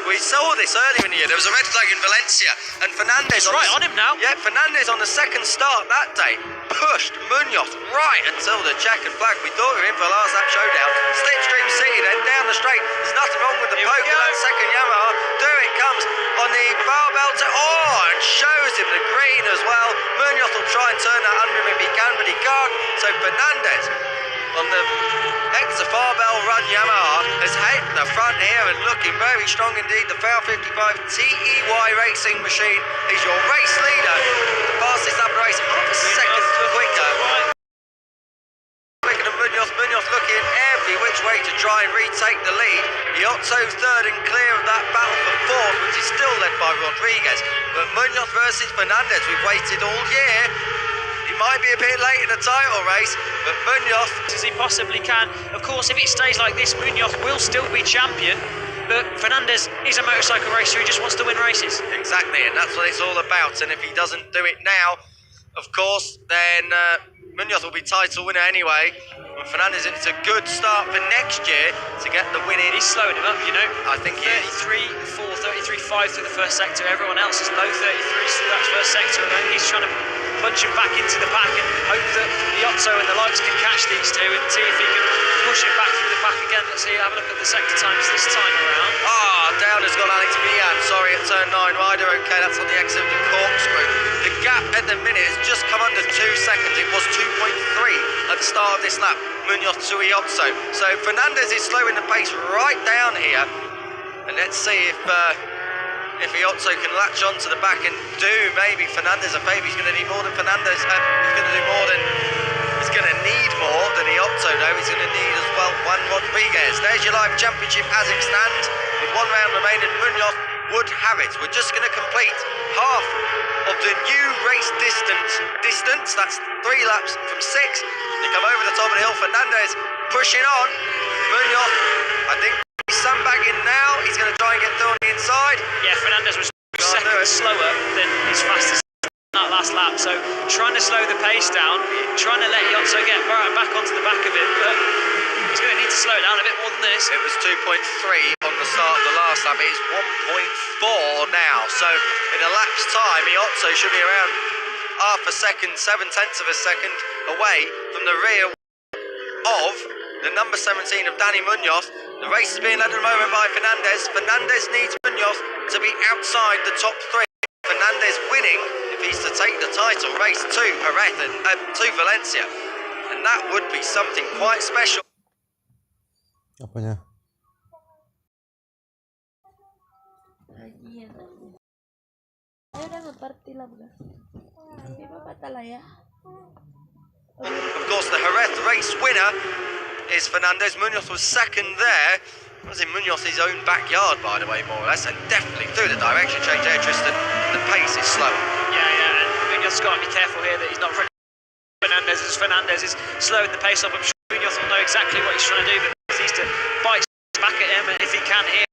We saw this earlier in the year. There was a red flag in Valencia, and Fernandez
right on him now.
Yeah, Fernandez on the second start that day pushed Munoz right until the checkered flag. We thought we were in for a last lap showdown. Slipstream City then down the straight. There's nothing wrong with the
Here
poke
we
of
go.
that second Yamaha. Through it comes on the barbell to and shows him the green as well. Munoz will try and turn that under him if he can, but he can't. So Fernandez on the extra barbell run Yamaha has hit the front here and looking very strong indeed. The FAL 55 TEY racing machine is your race leader. The fastest lap of the race, half a second quicker. Quicker than Munoz. Munoz looking every which way to try and retake the lead. Iozzo's third and clear of that battle for 4th, which is still led by Rodriguez. But Munoz versus Fernandez, we've waited all year. He might be a bit late in the title race, but Munoz
As he possibly can. Of course, if it stays like this, Munoz will still be champion, but Fernandez is a motorcycle racer who just wants to win races.
exactly, and that's what it's all about. And if he doesn't do it now, of course, then Munoz will be title winner anyway. And Fernandez, it's a good start for next year to get the win in.
He's slowing him up, you know.
I think he is.
33-4, 33-5 through the first sector. Everyone else is low 33s through that first sector, and he's trying to punch him back into the pack and hope that Iozzo and the likes can catch these two and see if he can push him back through the pack again. Let's see, have a look at the sector times this time around.
Down has got Alex Millan, sorry, at turn 9 rider, okay, that's on the exit of the corkscrew. The gap at the minute has just come under 2 seconds. It was 2.3 at the start of this lap, Munoz to Iozzo. So Fernandez is slowing the pace right down here, and let's see if Iozzo can latch on to the back and do maybe Fernandez a favour. He's going to need more than Fernandez. He's going to do more than. He's going to need more than Iozzo, though. He's going to need as well Juan Rodriguez. There's your live championship as it stands. With 1 round remaining, Munoz would have it. We're just going to complete half of the new race distance. That's 3 laps from 6. They come over the top of the hill. Fernandez pushing on. Munoz, I think. Sandbagging now, he's going to try and get through on the inside.
Yeah, Fernandez was 2 seconds slower than his fastest that last lap, so trying to slow the pace down, trying to let Iozzo get back onto the back of it, but he's going to need to slow it down a bit more than this.
It was 2.3 on the start of the last lap, it is 1.4 now, so in a lap's time, Iozzo should be around half a second, 7/10 of a second away from the rear of the number 17 of Danny Munoz. The race is being led at the moment by Fernandez. Fernandez needs Munoz to be outside the top 3. Fernandez winning if he's to take the title race to Jerez and to Valencia. And that would be something quite special.
Apanya?
Of course, the Jerez race winner is Fernandez. Munoz was second there. It was in Munoz's own backyard, by the way, more or less, and definitely through the direction change there, Tristan. The pace is slower.
Yeah, and Munoz's got to be careful here that he's not Fernandez, as Fernandez is slowing the pace up. I'm sure Munoz will know exactly what he's trying to do, but he needs to bite back at him, and if he can here.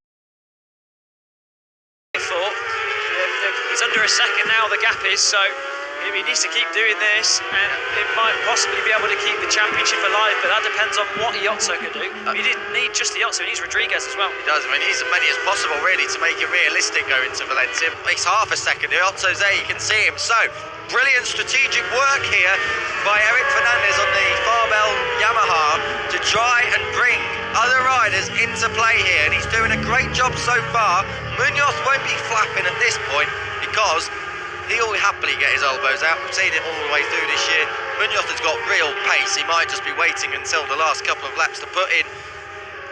He's under a second now, the gap is, so he needs to keep doing this, and it might possibly be able to keep the championship alive, but that depends on what Iozzo can do. He didn't need just Iozzo, he needs Rodriguez as well.
He does, he needs as many as possible, really, to make it realistic going to Valencia. Makes half a second, Iozzo's there, you can see him. So, brilliant strategic work here by Eric Fernandez on the Farbell Yamaha to try and bring other riders into play here, and he's doing a great job so far. Munoz won't be flapping at this point because he'll happily get his elbows out. We've seen it all the way through this year. Munoz has got real pace. He might just be waiting until the last couple of laps to put in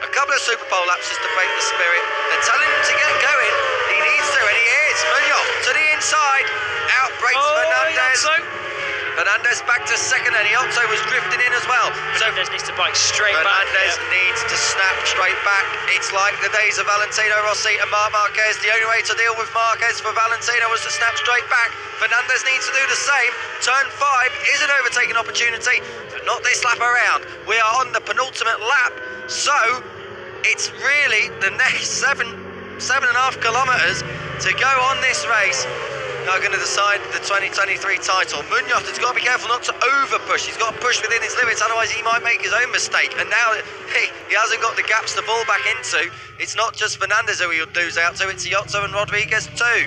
a couple of Super Pole laps just to break the spirit. They're telling him to get going. He needs to, and he is. Munoz to the inside. Out breaks Fernandez. Fernandez back to second, and Iotto was drifting in as well. So
Fernandez needs to bike straight back.
Fernandez needs to snap straight back. It's like the days of Valentino Rossi and Marc Marquez. The only way to deal with Marquez for Valentino was to snap straight back. Fernandez needs to do the same. Turn 5 is an overtaking opportunity, but not this lap around. We are on the penultimate lap, so it's really the next 7.5 kilometres to go on this race. Now going to decide the 2023 title. Munoz has got to be careful not to over push. He's got to push within his limits, otherwise he might make his own mistake. And now he hasn't got the gaps to fall back into. It's not just Fernandez who he'll lose out to, it's Iotto and Rodriguez too.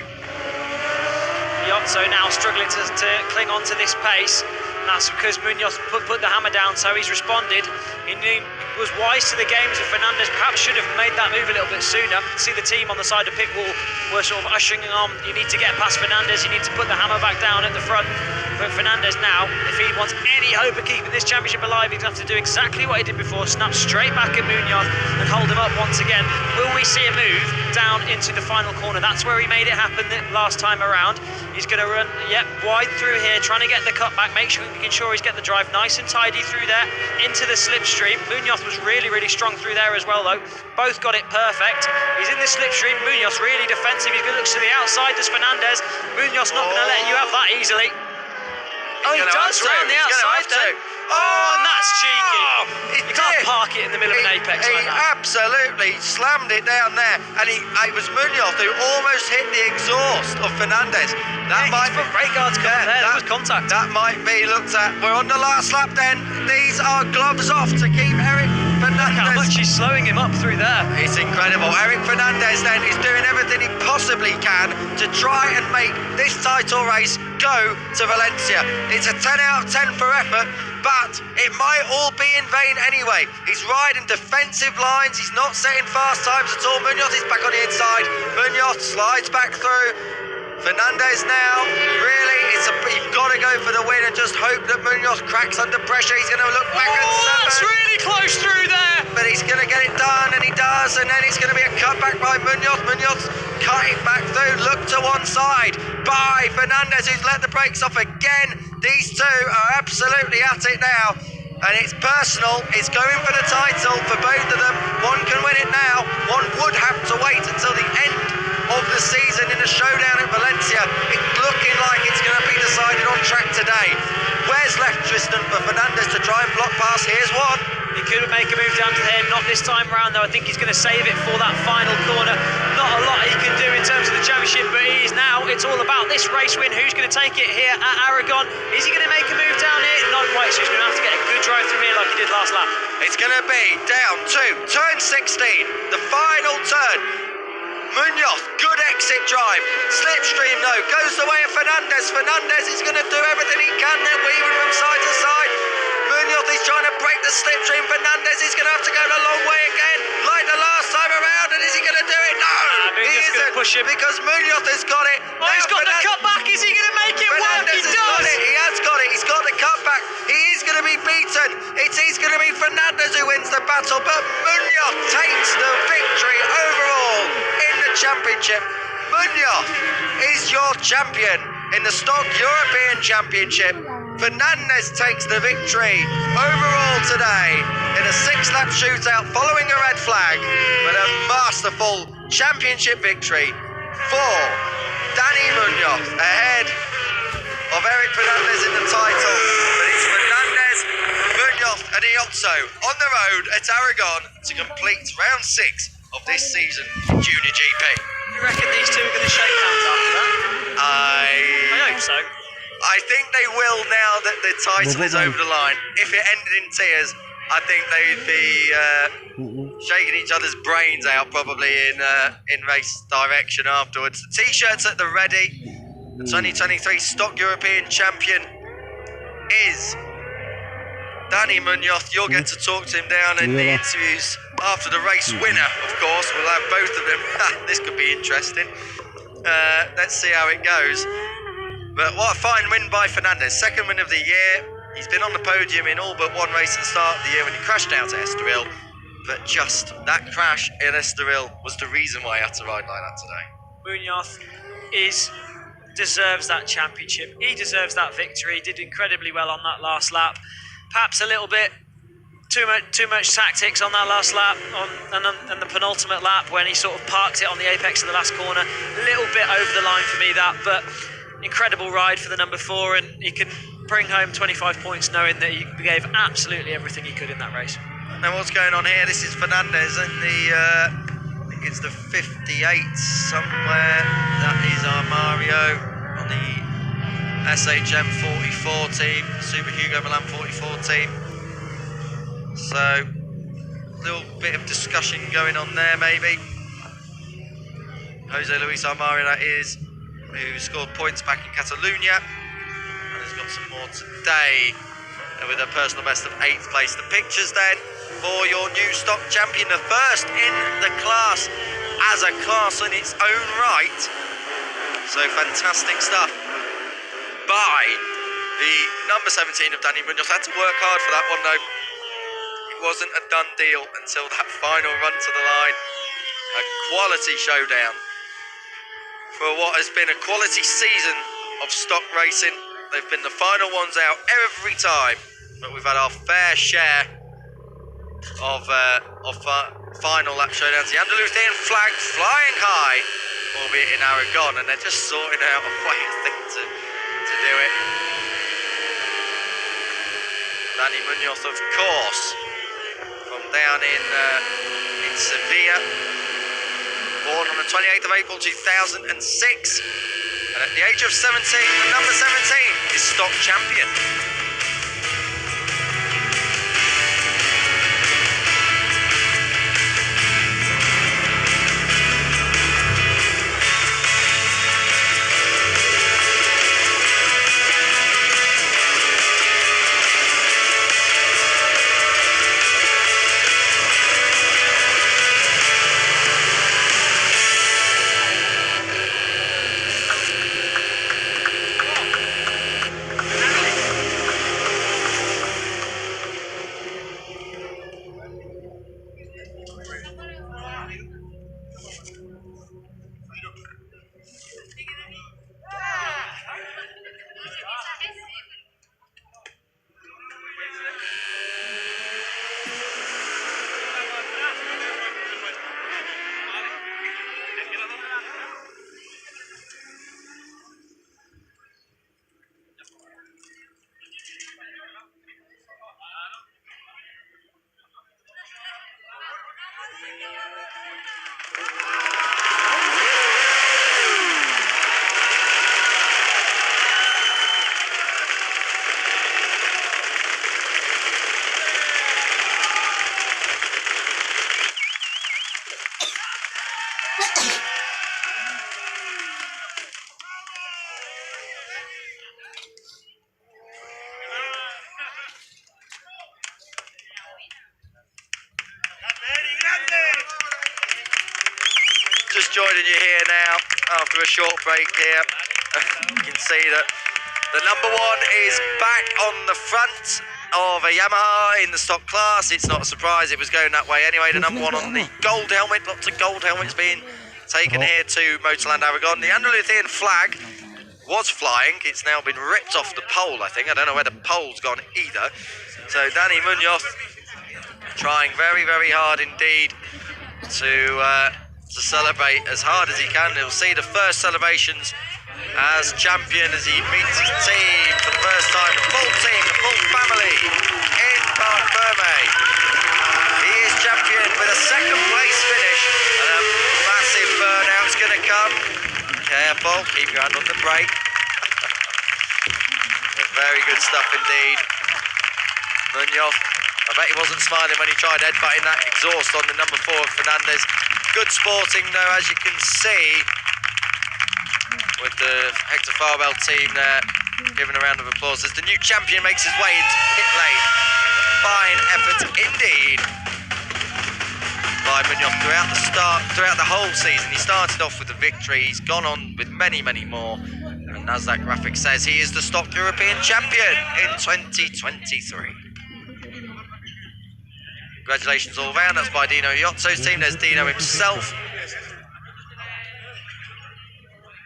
Iotto now struggling to cling on to this pace. And that's because Munoz put the hammer down, so he's responded. He was wise to the games, and Fernandez perhaps should have made that move a little bit sooner. See the team on the side of pit wall were sort of ushering on. You need to get past Fernandez, you need to put the hammer back down at the front. But Fernandez now, if he wants any hope of keeping this championship alive, he's going to have to do exactly what he did before, snap straight back at Munoz and hold him up once again. Will we see a move down into the final corner? That's where he made it happen last time around. He's going to run, wide through here, trying to get the cut back, making sure he's get the drive nice and tidy through there, into the slipstream. Munoz was really strong through there as well, though. Both got it perfect. He's in the slipstream. Munoz really defensive. He's going to look to the outside, does Fernandez. Munoz not going to let you have that easily. Oh, he does down the outside then. Oh, and that's cheeky. You can't park it in the middle of an apex like that.
He absolutely slammed it down there, and it was Munoz who almost hit the exhaust of Fernandez. That might be
brake guards coming there. There was contact.
That might be looked at. We're on the last lap then. These are gloves off to keep Eric Fernandez.
Look how much he's slowing him up through there.
It's incredible. Eric Fernandez then is doing everything he possibly can to try and make this title race go to Valencia. It's a 10 out of 10 for effort, but it might all be in vain anyway. He's riding defensive lines. He's not setting fast times at all. Munoz is back on the inside. Munoz slides back through. Fernandez now, really, you've got to go for the win and just hope that Munoz cracks under pressure. He's going to look back at 7.
That's really close through there.
But he's going to get it done, and he does, and then it's going to be a cutback by Munoz. Munoz cutting back through, look to one side by Fernandez, who's let the brakes off again. These two are absolutely at it now, and it's personal. It's going for the title for both of them. One can win it now, one would have to wait until the end of the season in a showdown at Valencia. It's looking like it's going to be decided on track today. Where's left Tristan for Fernandez to try and block past? Here's one.
He could make a move down to here, not this time round though. I think he's going to save it for that final corner. Not a lot he can do in terms of the championship, but he is now, it's all about this race win. Who's going to take it here at Aragon? Is he going to make a move down here? Not quite, so he's going to have to get a good drive through here like he did last lap.
It's going to be down to turn 16, the final turn. Munoz, good exit drive. Slipstream though, goes the way of Fernandez. Fernandez is going to do everything he can. They're weaving from side to side. Munoz is trying to break the slipstream. Fernandez is going to have to go the long way again, like the last time around. And is he going to do it? No, he isn't,
push him
because Munoz has got it.
Oh, he's got the cutback. Is he going to make it work? He does.
He has got it. He's got the cutback. He is going to be beaten. It is going to be Fernandez who wins the battle, but Munoz takes the victory overall in the championship. Munoz is your champion in the Stock European Championship. Fernandez takes the victory overall today in a 6-lap shootout following a red flag, but a masterful championship victory for Danny Munoz ahead of Eric Fernandez in the title. But it's Fernandez, Munoz and Iotto on the road at Aragon to complete round 6 of this season in Junior GP.
You reckon these two are going to shake hands after that? I hope so.
I think they will now that the title is over the line. If it ended in tears, I think they'd be shaking each other's brains out probably in race direction afterwards. The T-shirts at the ready. The 2023 Stock European Champion is Danny Munoz. You'll get to talk to him down in the interviews after the race winner, of course. We'll have both of them. This could be interesting. Let's see how it goes. But what a fine win by Fernandez. Second win of the year. He's been on the podium in all but one race at the start of the year when he crashed out at Estoril, but just that crash in Estoril was the reason why he had to ride like that today.
Munoz deserves that championship. He deserves that victory. He did incredibly well on that last lap. Perhaps a little bit too much tactics on that last lap, and the penultimate lap when he sort of parked it on the apex of the last corner. A little bit over the line for me, that, but incredible ride for the number 4, and he can bring home 25 points knowing that he gave absolutely everything he could in that race.
Now what's going on here? This is Fernandez in the, I think it's the 58 somewhere. That is our Mario on the SHM 44 team, Super Hugo Milan 44 team. So, a little bit of discussion going on there maybe. Jose Luis Armario, that is, who scored points back in Catalonia and has got some more today with a personal best of 8th place. The pictures then for your new stock champion, the first in the class as a class in its own right. So fantastic stuff by the number 17 of Danny Munoz. Had to work hard for that one though. It wasn't a done deal until that final run to the line. A quality showdown for what has been a quality season of stock racing. They've been the final ones out every time, but we've had our fair share of final lap showdowns. The Andalusian flag flying high, albeit in Aragon, and they're just sorting out a way, I think, to do it. Danny Munoz, of course, from down in Sevilla, born on the 28th of April 2006, and at the age of 17, the number 17 is stock champion. Just joining you here now after a short break here. You can see that the number 1 is back on the front of a Yamaha in the stock class. It's not a surprise, it was going that way anyway. The number 1 on the gold helmet, lots of gold helmets being taken here to Motorland Aragon. The Andalusian flag was flying, it's now been ripped off the pole, I think. I don't know where the pole's gone either. So Danny Munoz trying very, very hard indeed to celebrate as hard as he can. He'll see the first celebrations as champion as he meets his team for the first time. The full team, the full family in Parc Ferme. He is champion with a 2nd place finish, and a massive burnout's going to come. Careful, keep your hand on the brake. Very good stuff indeed. Munoz, I bet he wasn't smiling when he tried headbutting that exhaust on the number 4 of Fernandez. Good sporting though, as you can see, with the Hector Farbell team there giving a round of applause as the new champion makes his way into pit lane. A fine effort indeed by Munoz throughout the whole season. He started off with a victory, he's gone on with many, many more, and And as that graphic says, he is the stock European champion in 2023. Congratulations all round. That's by Dino Iozzo's team. There's Dino himself.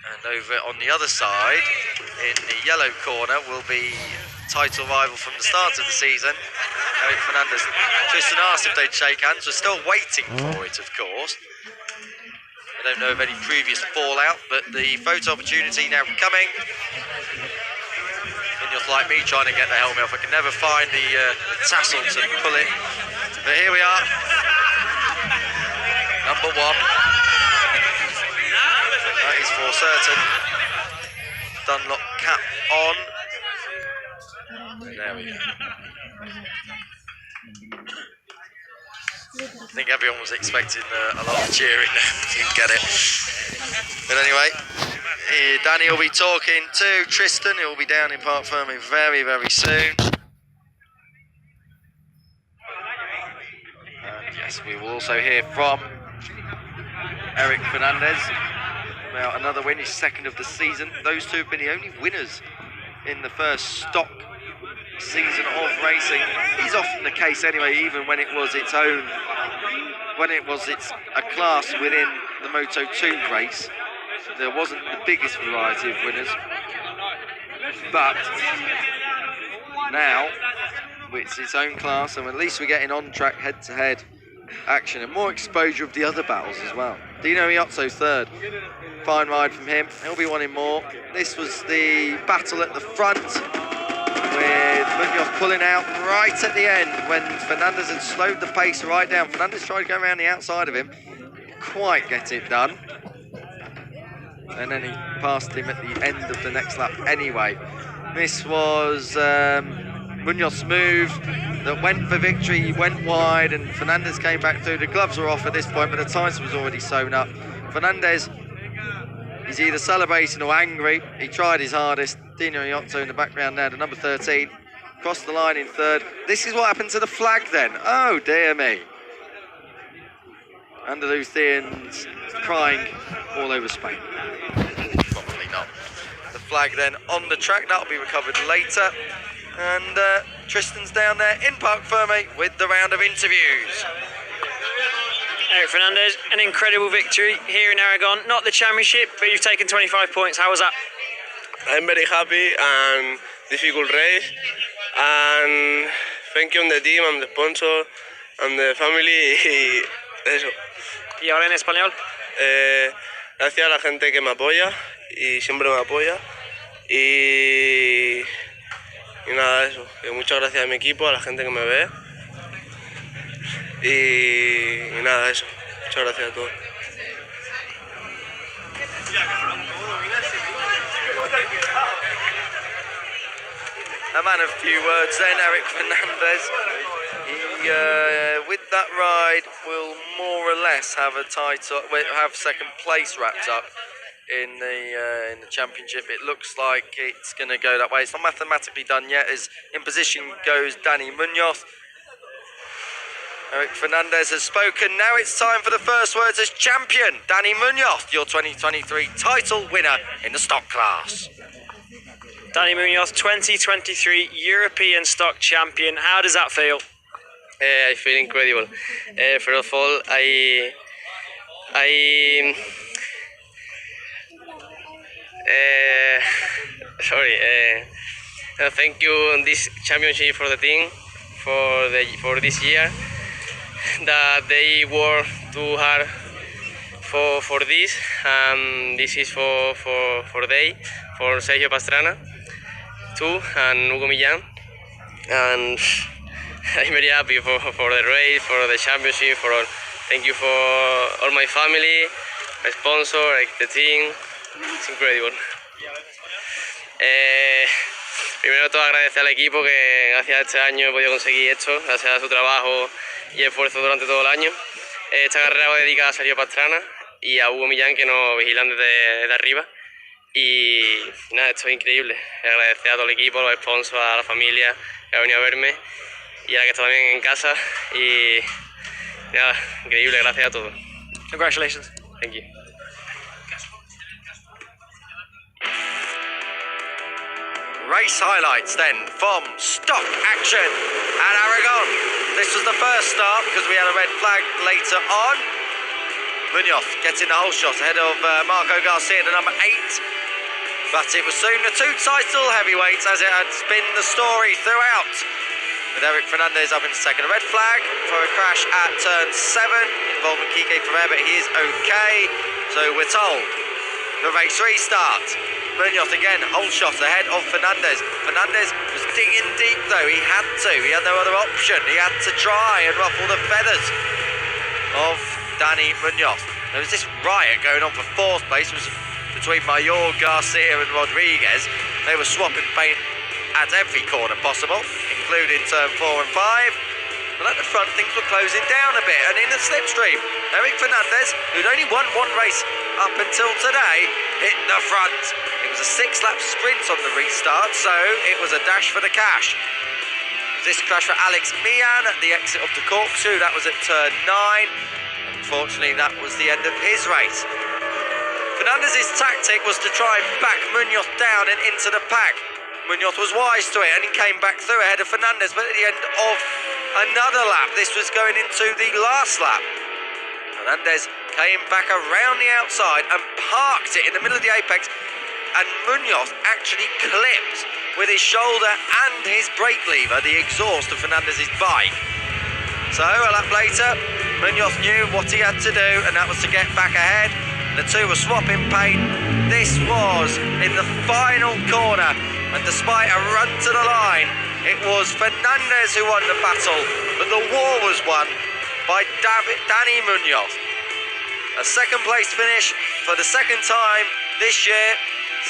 And over on the other side, in the yellow corner, will be title rival from the start of the season, Eric Fernandez. Tristan asked if they'd shake hands. We're still waiting for it, of course. I don't know of any previous fallout, but the photo opportunity now coming. Munoz, like me, trying to get the helmet off. I can never find the tassel to pull it. But here we are. Number one. That is for certain. Dunlop cap on. There we go. I think everyone was expecting a lot of cheering. Didn't get it. But anyway, Danny will be talking to Tristan. He will be down in Parc Ferme very, very soon. And yes, we will also hear from Eric Fernandez about another win, his second of the season. Those two have been the only winners in the first stock season of racing. Is often the case anyway, even when it was its own, a class within the Moto 2 race. There wasn't the biggest variety of winners, but now it's its own class, and at least we're getting on-track head-to-head action and more exposure of the other battles as well. Dino Iozzo third. Fine ride from him. He'll be wanting more. This was the battle at the front, with Munoz pulling out right at the end when Fernandez had slowed the pace right down. Fernandez tried to go around the outside of him, quite get it done, and then he passed him at the end of the next lap anyway. This was Munoz's move that went for victory. He went wide and Fernandez came back through. The gloves were off at this point, but the tyres was already sewn up. Fernandez is either celebrating or angry. He tried his hardest. Dino Iozzo in the background now, the number 13. Crossed the line in third. This is what happened to the flag then. Oh dear me. Andalusians crying all over Spain. Probably not. The flag then on the track, that'll be recovered later. And Tristan's down there in Parc Ferme with the round of interviews.
Eric Fernandez, an incredible victory here in Aragon. Not the championship, but you've taken 25 points. How was that?
I'm very happy and difficult race. And thank you on the team and the sponsor and the family. Eso.
¿Y ahora en español?
Gracias a la gente que me apoya y siempre me apoya. Y nada, eso. Muchas gracias a mi equipo, a la gente que me ve. Y nada, eso. Muchas gracias a todos.
A man of few words then, Eric Fernandez. He, with that ride, will more or less have a title, have second place wrapped up in the championship. It looks like it's going to go that way. It's not mathematically done yet, as in position goes Danny Munoz. Eric Fernandez has spoken. Now it's time for the first words as champion. Danny Munoz, your 2023 title winner in the stock class.
Danny Munoz, 2023 European stock champion. How does that feel?
I feel incredible. First of all, thank you on this championship for the team for this year, that they work too hard for this, and this is for Sergio Pastrana too, and Hugo Millán, and I'm very happy for the race, for the championship, for all. Thank you for all my family, my sponsor, like the team. It's incredible. Primero todo agradecer al equipo que gracias a este año he podido conseguir esto, gracias a su trabajo y esfuerzo durante todo el año. Esta carrera va dedicada a Sergio Pastrana y a Hugo Millán, que nos vigilan desde arriba. Y nada, esto es increíble. Agradecer a todo el equipo, a los sponsors, a la familia que ha venido a verme y a la que está también en casa. Y nada, increíble, gracias a todos.
Congratulations.
Thank you.
race highlights then from stock action at Aragon. This was the first start because we had a red flag later on. Munoz getting the whole shot ahead of Marco Garcia, the number 8. But it was soon the 2 title heavyweights, as it had been the story throughout. With Eric Fernandez up in second. A red flag for a crash at turn 7 involving Kike Ferrer, but he is okay. So we're told the race restart. Munoz again, whole shot ahead of Fernandez. Fernandez was digging deep though, he had to. He had no other option. He had to try and ruffle the feathers of Danny Munoz. There was this riot going on for 4th place. It was between Mayor, Garcia and Rodriguez. They were swapping paint at every corner possible, including turn 4 and 5. But at the front, things were closing down a bit, and in the slipstream, Eric Fernandez, who'd only won 1 race up until today, hit the front. It was a 6-lap sprint on the restart, so it was a dash for the cash. This crash for Alex Mian at the exit of the corkscrew, that was at turn 9. Unfortunately, that was the end of his race. Fernandez's tactic was to try and back Munoz down and into the pack. Munoz was wise to it and he came back through ahead of Fernandez, but at the end of another lap, this was going into the last lap, Fernandez came back around the outside and parked it in the middle of the apex, and Munoz actually clipped with his shoulder and his brake lever the exhaust of Fernandez's bike. So a lap later, Munoz knew what he had to do, and that was to get back ahead. The 2 were swapping paint. This was in the final corner, and despite a run to the line, it was Fernandez who won the battle, but the war was won by Danny Munoz. A 2nd place finish for the 2nd time this year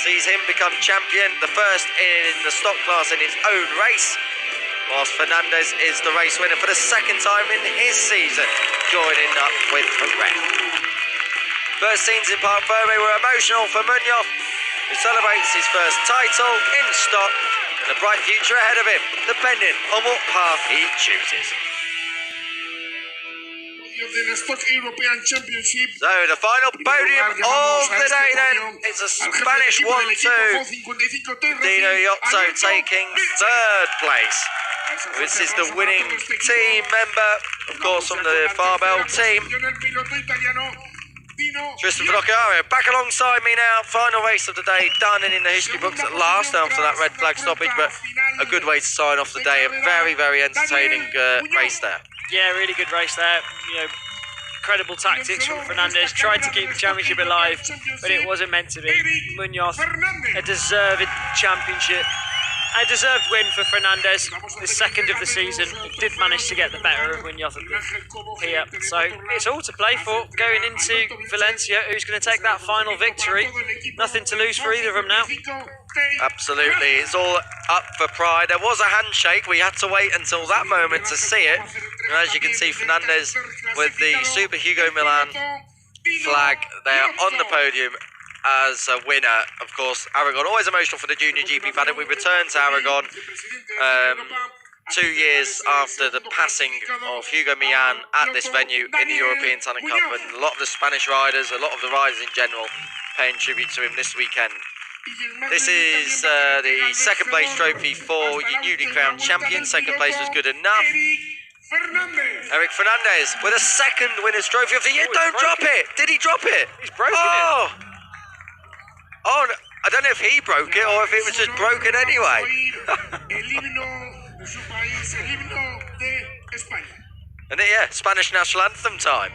sees him become champion, the first in the stock class in his own race, whilst Fernandez is the race winner for the 2nd time in his season, joining up with Ferrer. First scenes in Parc Fermé were emotional for Munoz, who celebrates his first title in stock and a bright future ahead of him, depending on what path he chooses. So the final podium of the day then, it's a Spanish 1-2, Dino Yotzo taking 3rd place. This is the winning team member, of course, from the Farbell team. Tristan Finocchiaro back alongside me now. Final race of the day done and in the history books at last after that red flag stoppage, but a good way to sign off the day. A very, very entertaining race there.
Yeah, really good race there. You know, incredible tactics from Fernandez. Tried to keep the championship alive, but it wasn't meant to be. Munoz, a deserved championship. A deserved win for Fernandez, the 2nd of the season. He did manage to get the better of Munoz here. So it's all to play for going into Valencia. Who's going to take that final victory? Nothing to lose for either of them now.
Absolutely, it's all up for pride. There was a handshake. We had to wait until that moment to see it. And as you can see, Fernandez with the Super Hugo Milan flag there on the podium as a winner. Of course, Aragon, always emotional for the Junior GP paddock. We returned to Aragon 2 years after the passing of Hugo Millan at this venue in the European Tunnel Cup, and a lot of the Spanish riders, a lot of the riders in general, paying tribute to him this weekend. This is the 2nd place trophy for your newly crowned champion. 2nd place was good enough. Eric Fernandez with a 2nd winner's trophy of the year. Don't drop it! Did he drop it?
He's broken it.
Oh, no, I don't know if he broke it or if it was just broken anyway. And yeah, Spanish national anthem time.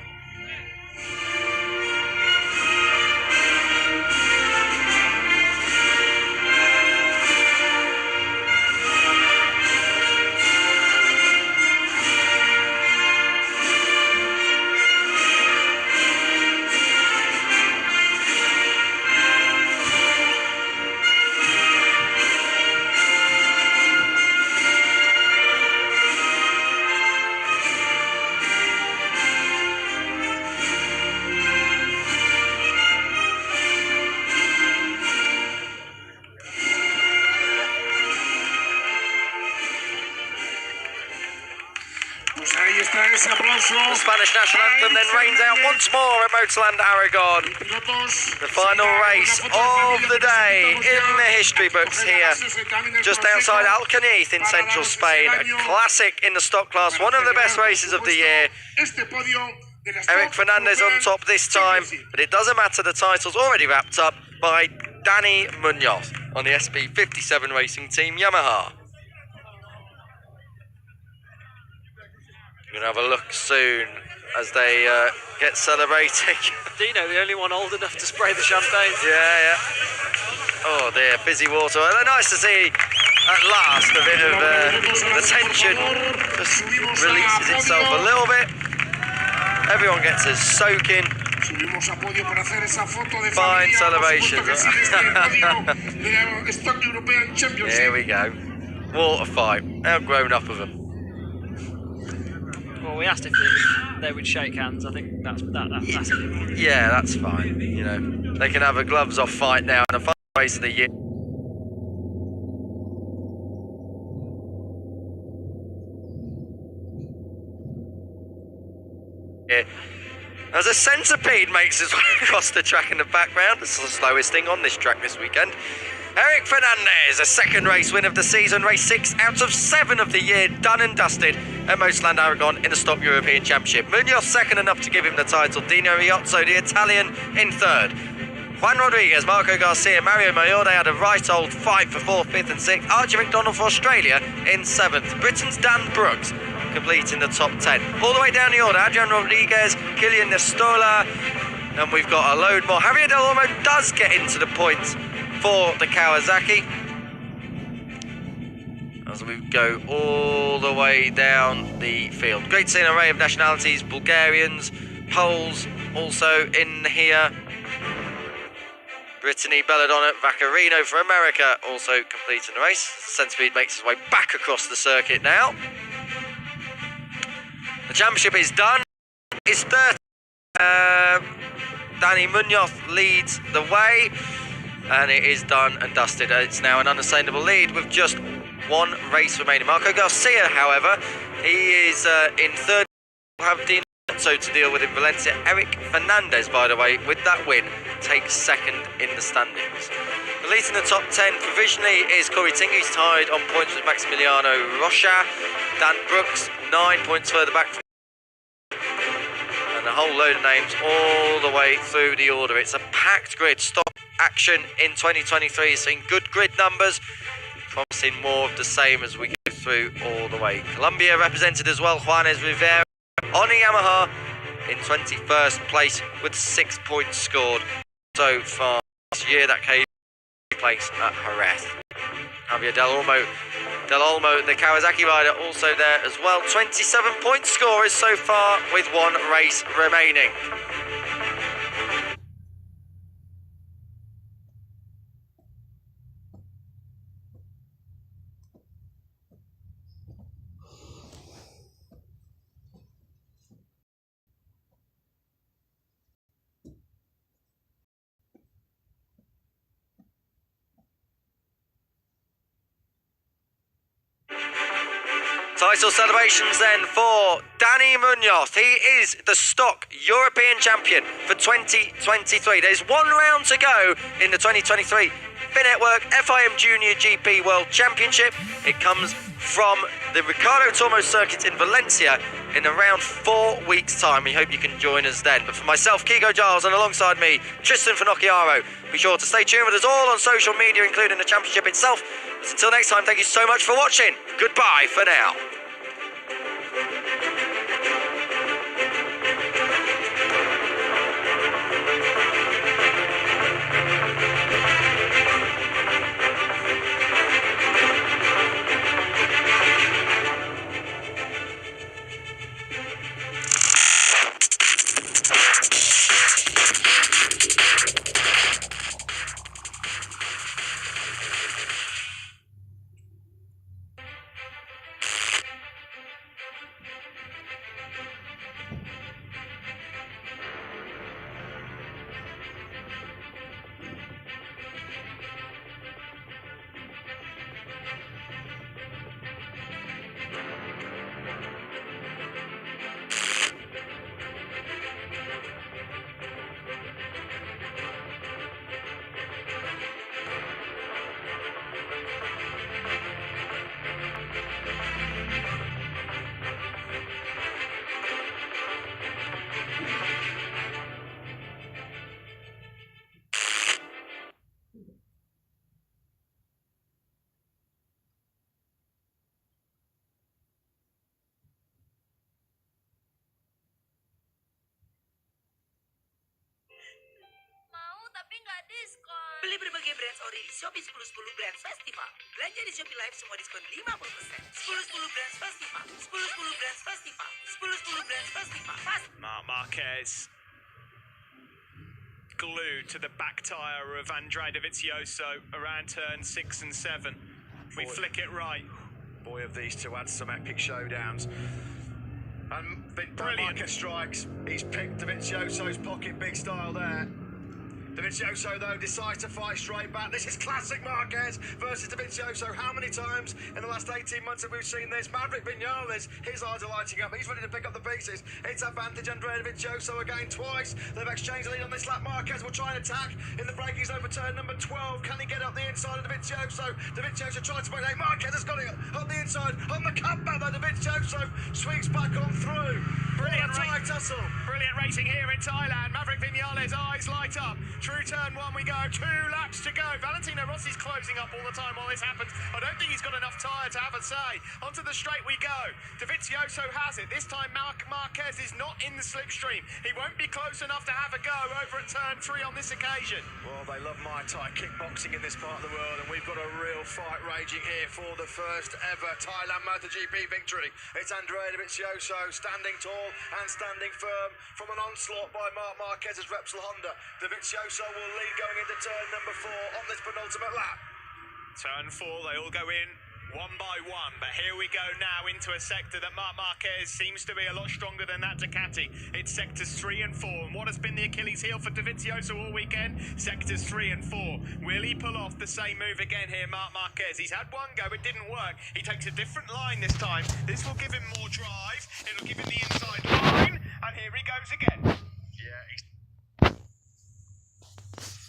Spanish national anthem then rains out once more at Motorland Aragon. The final race of the day in the history books here, just outside Alcañiz in central Spain. A classic in the stock class, one of the best races of the year. Eric Fernandez on top this time, but it doesn't matter, the title's already wrapped up by Danny Munoz on the SP57 Racing Team Yamaha. We're going to have a look soon as they get celebrating.
Dino, the only one old enough to spray the champagne.
Yeah. Oh dear, busy water. Well, nice to see at last a bit of the tension just releases itself a little bit. Everyone gets a soaking. Fine celebrations. Here we go. Water fight. How grown up of them.
Well, we asked if they would shake hands. I think that's it.
Yeah, that's fine. You know, they can have a gloves off fight now in the final race of the year. As a centipede makes its way across the track in the background, it's the slowest thing on this track this weekend. Eric Fernandez, a second race win of the season, race 6 out of 7 of the year, done and dusted at Motorland Aragon in the Stock European Championship. Munoz second enough to give him the title, Dino Riozzo, the Italian, in third. Juan Rodriguez, Marco Garcia, Mario Mayor, they had a right old fight for 4th, 5th and 6th. Archie McDonald for Australia in 7th. Britain's Dan Brooks completing the top 10. All the way down the order, Adrian Rodriguez, Kilian Nestola, and we've got a load more. Javier Del Olmo does get into the points for the Kawasaki. As we go all the way down the field. Great to see an array of nationalities, Bulgarians, Poles also in here. Brittany Belladonna Vaccarino for America also completing the race. Centipede makes his way back across the circuit now. The championship is done. It's 30. Danny Munoz leads the way, and it is done and dusted. It's now an unassailable lead with just one race remaining. Marco Garcia, however, he is in third. We'll have Dino to deal with in Valencia. Eric Fernandez, by the way, with that win, takes second in the standings. The lead in the top 10 provisionally is Corey Ting, who's tied on points with Maximiliano Rocha. Dan Brooks, 9 points further back from, and a whole load of names all the way through the order. It's a packed grid. Stock action in 2023 is seeing good grid numbers, promising more of the same as we go through all the way. Colombia represented as well, Juanes Rivera on a Yamaha in 21st place with 6 points scored so far this year. That came place at Jerez. Javier Del Olmo, the Kawasaki rider, also there as well. 27 point scorers so far with one race remaining. Title celebrations then for Danny Munoz. He is the stock European champion for 2023. There's one round to go in the 2023 Network FIM Junior GP World Championship. It comes from the Ricardo Tormo circuit in Valencia in around 4 weeks' time. We hope you can join us then. But for myself, Kiko Giles, and alongside me, Tristan Finocchiaro, be sure to stay tuned with us all on social media, including the championship itself. So until next time, thank you so much for watching. Goodbye for now.
berbagai brands ori di Shopee 10-10 Brands Festival. Belanja di Shopee Live semua diskon 50%. 10-10 Brands Festival. 10-10 Brands Festival. 10-10 Brands Festival.
Marc Marquez glued to the back tyre of Andrea Dovizioso around turn 6 and 7. We flick it right.
Boy, have these two had some epic showdowns. And
Brilliant.
Marquez strikes. He's picked Dovizioso's pocket big style there. Dovizioso, though, decides to fight straight back. This is classic Marquez versus Dovizioso. How many times in the last 18 months have we seen this? Maverick Vinales, his eyes are lighting up. He's ready to pick up the pieces. It's advantage Andrea Dovizioso again twice. They've exchanged the lead on this lap. Marquez will try and attack in the braking zone for turn number 12. Can he get up the inside of Dovizioso? Dovizioso tries to break. Marquez has got it up the inside. On the comeback, though, Dovizioso swings back on through.
Brilliant
tight tussle.
Brilliant racing here in Thailand. Maverick Vinales' eyes light up. Through turn 1 we go. 2 laps to go. Valentino Rossi's closing up all the time while this happens. I don't think he's got enough tyre to have a say. Onto the straight we go. Dovizioso has it. This time Marquez is not in the slipstream. He won't be close enough to have a go over at turn 3 on this occasion.
Well, they love Muay Thai kickboxing in this part of the world, and we've got a real fight raging here for the first ever Thailand Moto Gp victory. It's Andrea Dovizioso standing tall and standing firm from an onslaught by Marc Marquez's Repsol Honda. Dovizioso will lead going into turn number 4 on this penultimate lap.
Turn 4, they all go in one by one, but here we go now into a sector that Marc Marquez seems to be a lot stronger than that Ducati. It's sectors 3 and 4, and what has been the Achilles heel for Dovizioso all weekend? Sectors 3 and 4. Will he pull off the same move again here, Marc Marquez? He's had one go, it didn't work. He takes a different line this time. This will give him more drive, it'll give him the inside line, and here he goes again.
Yeah, he's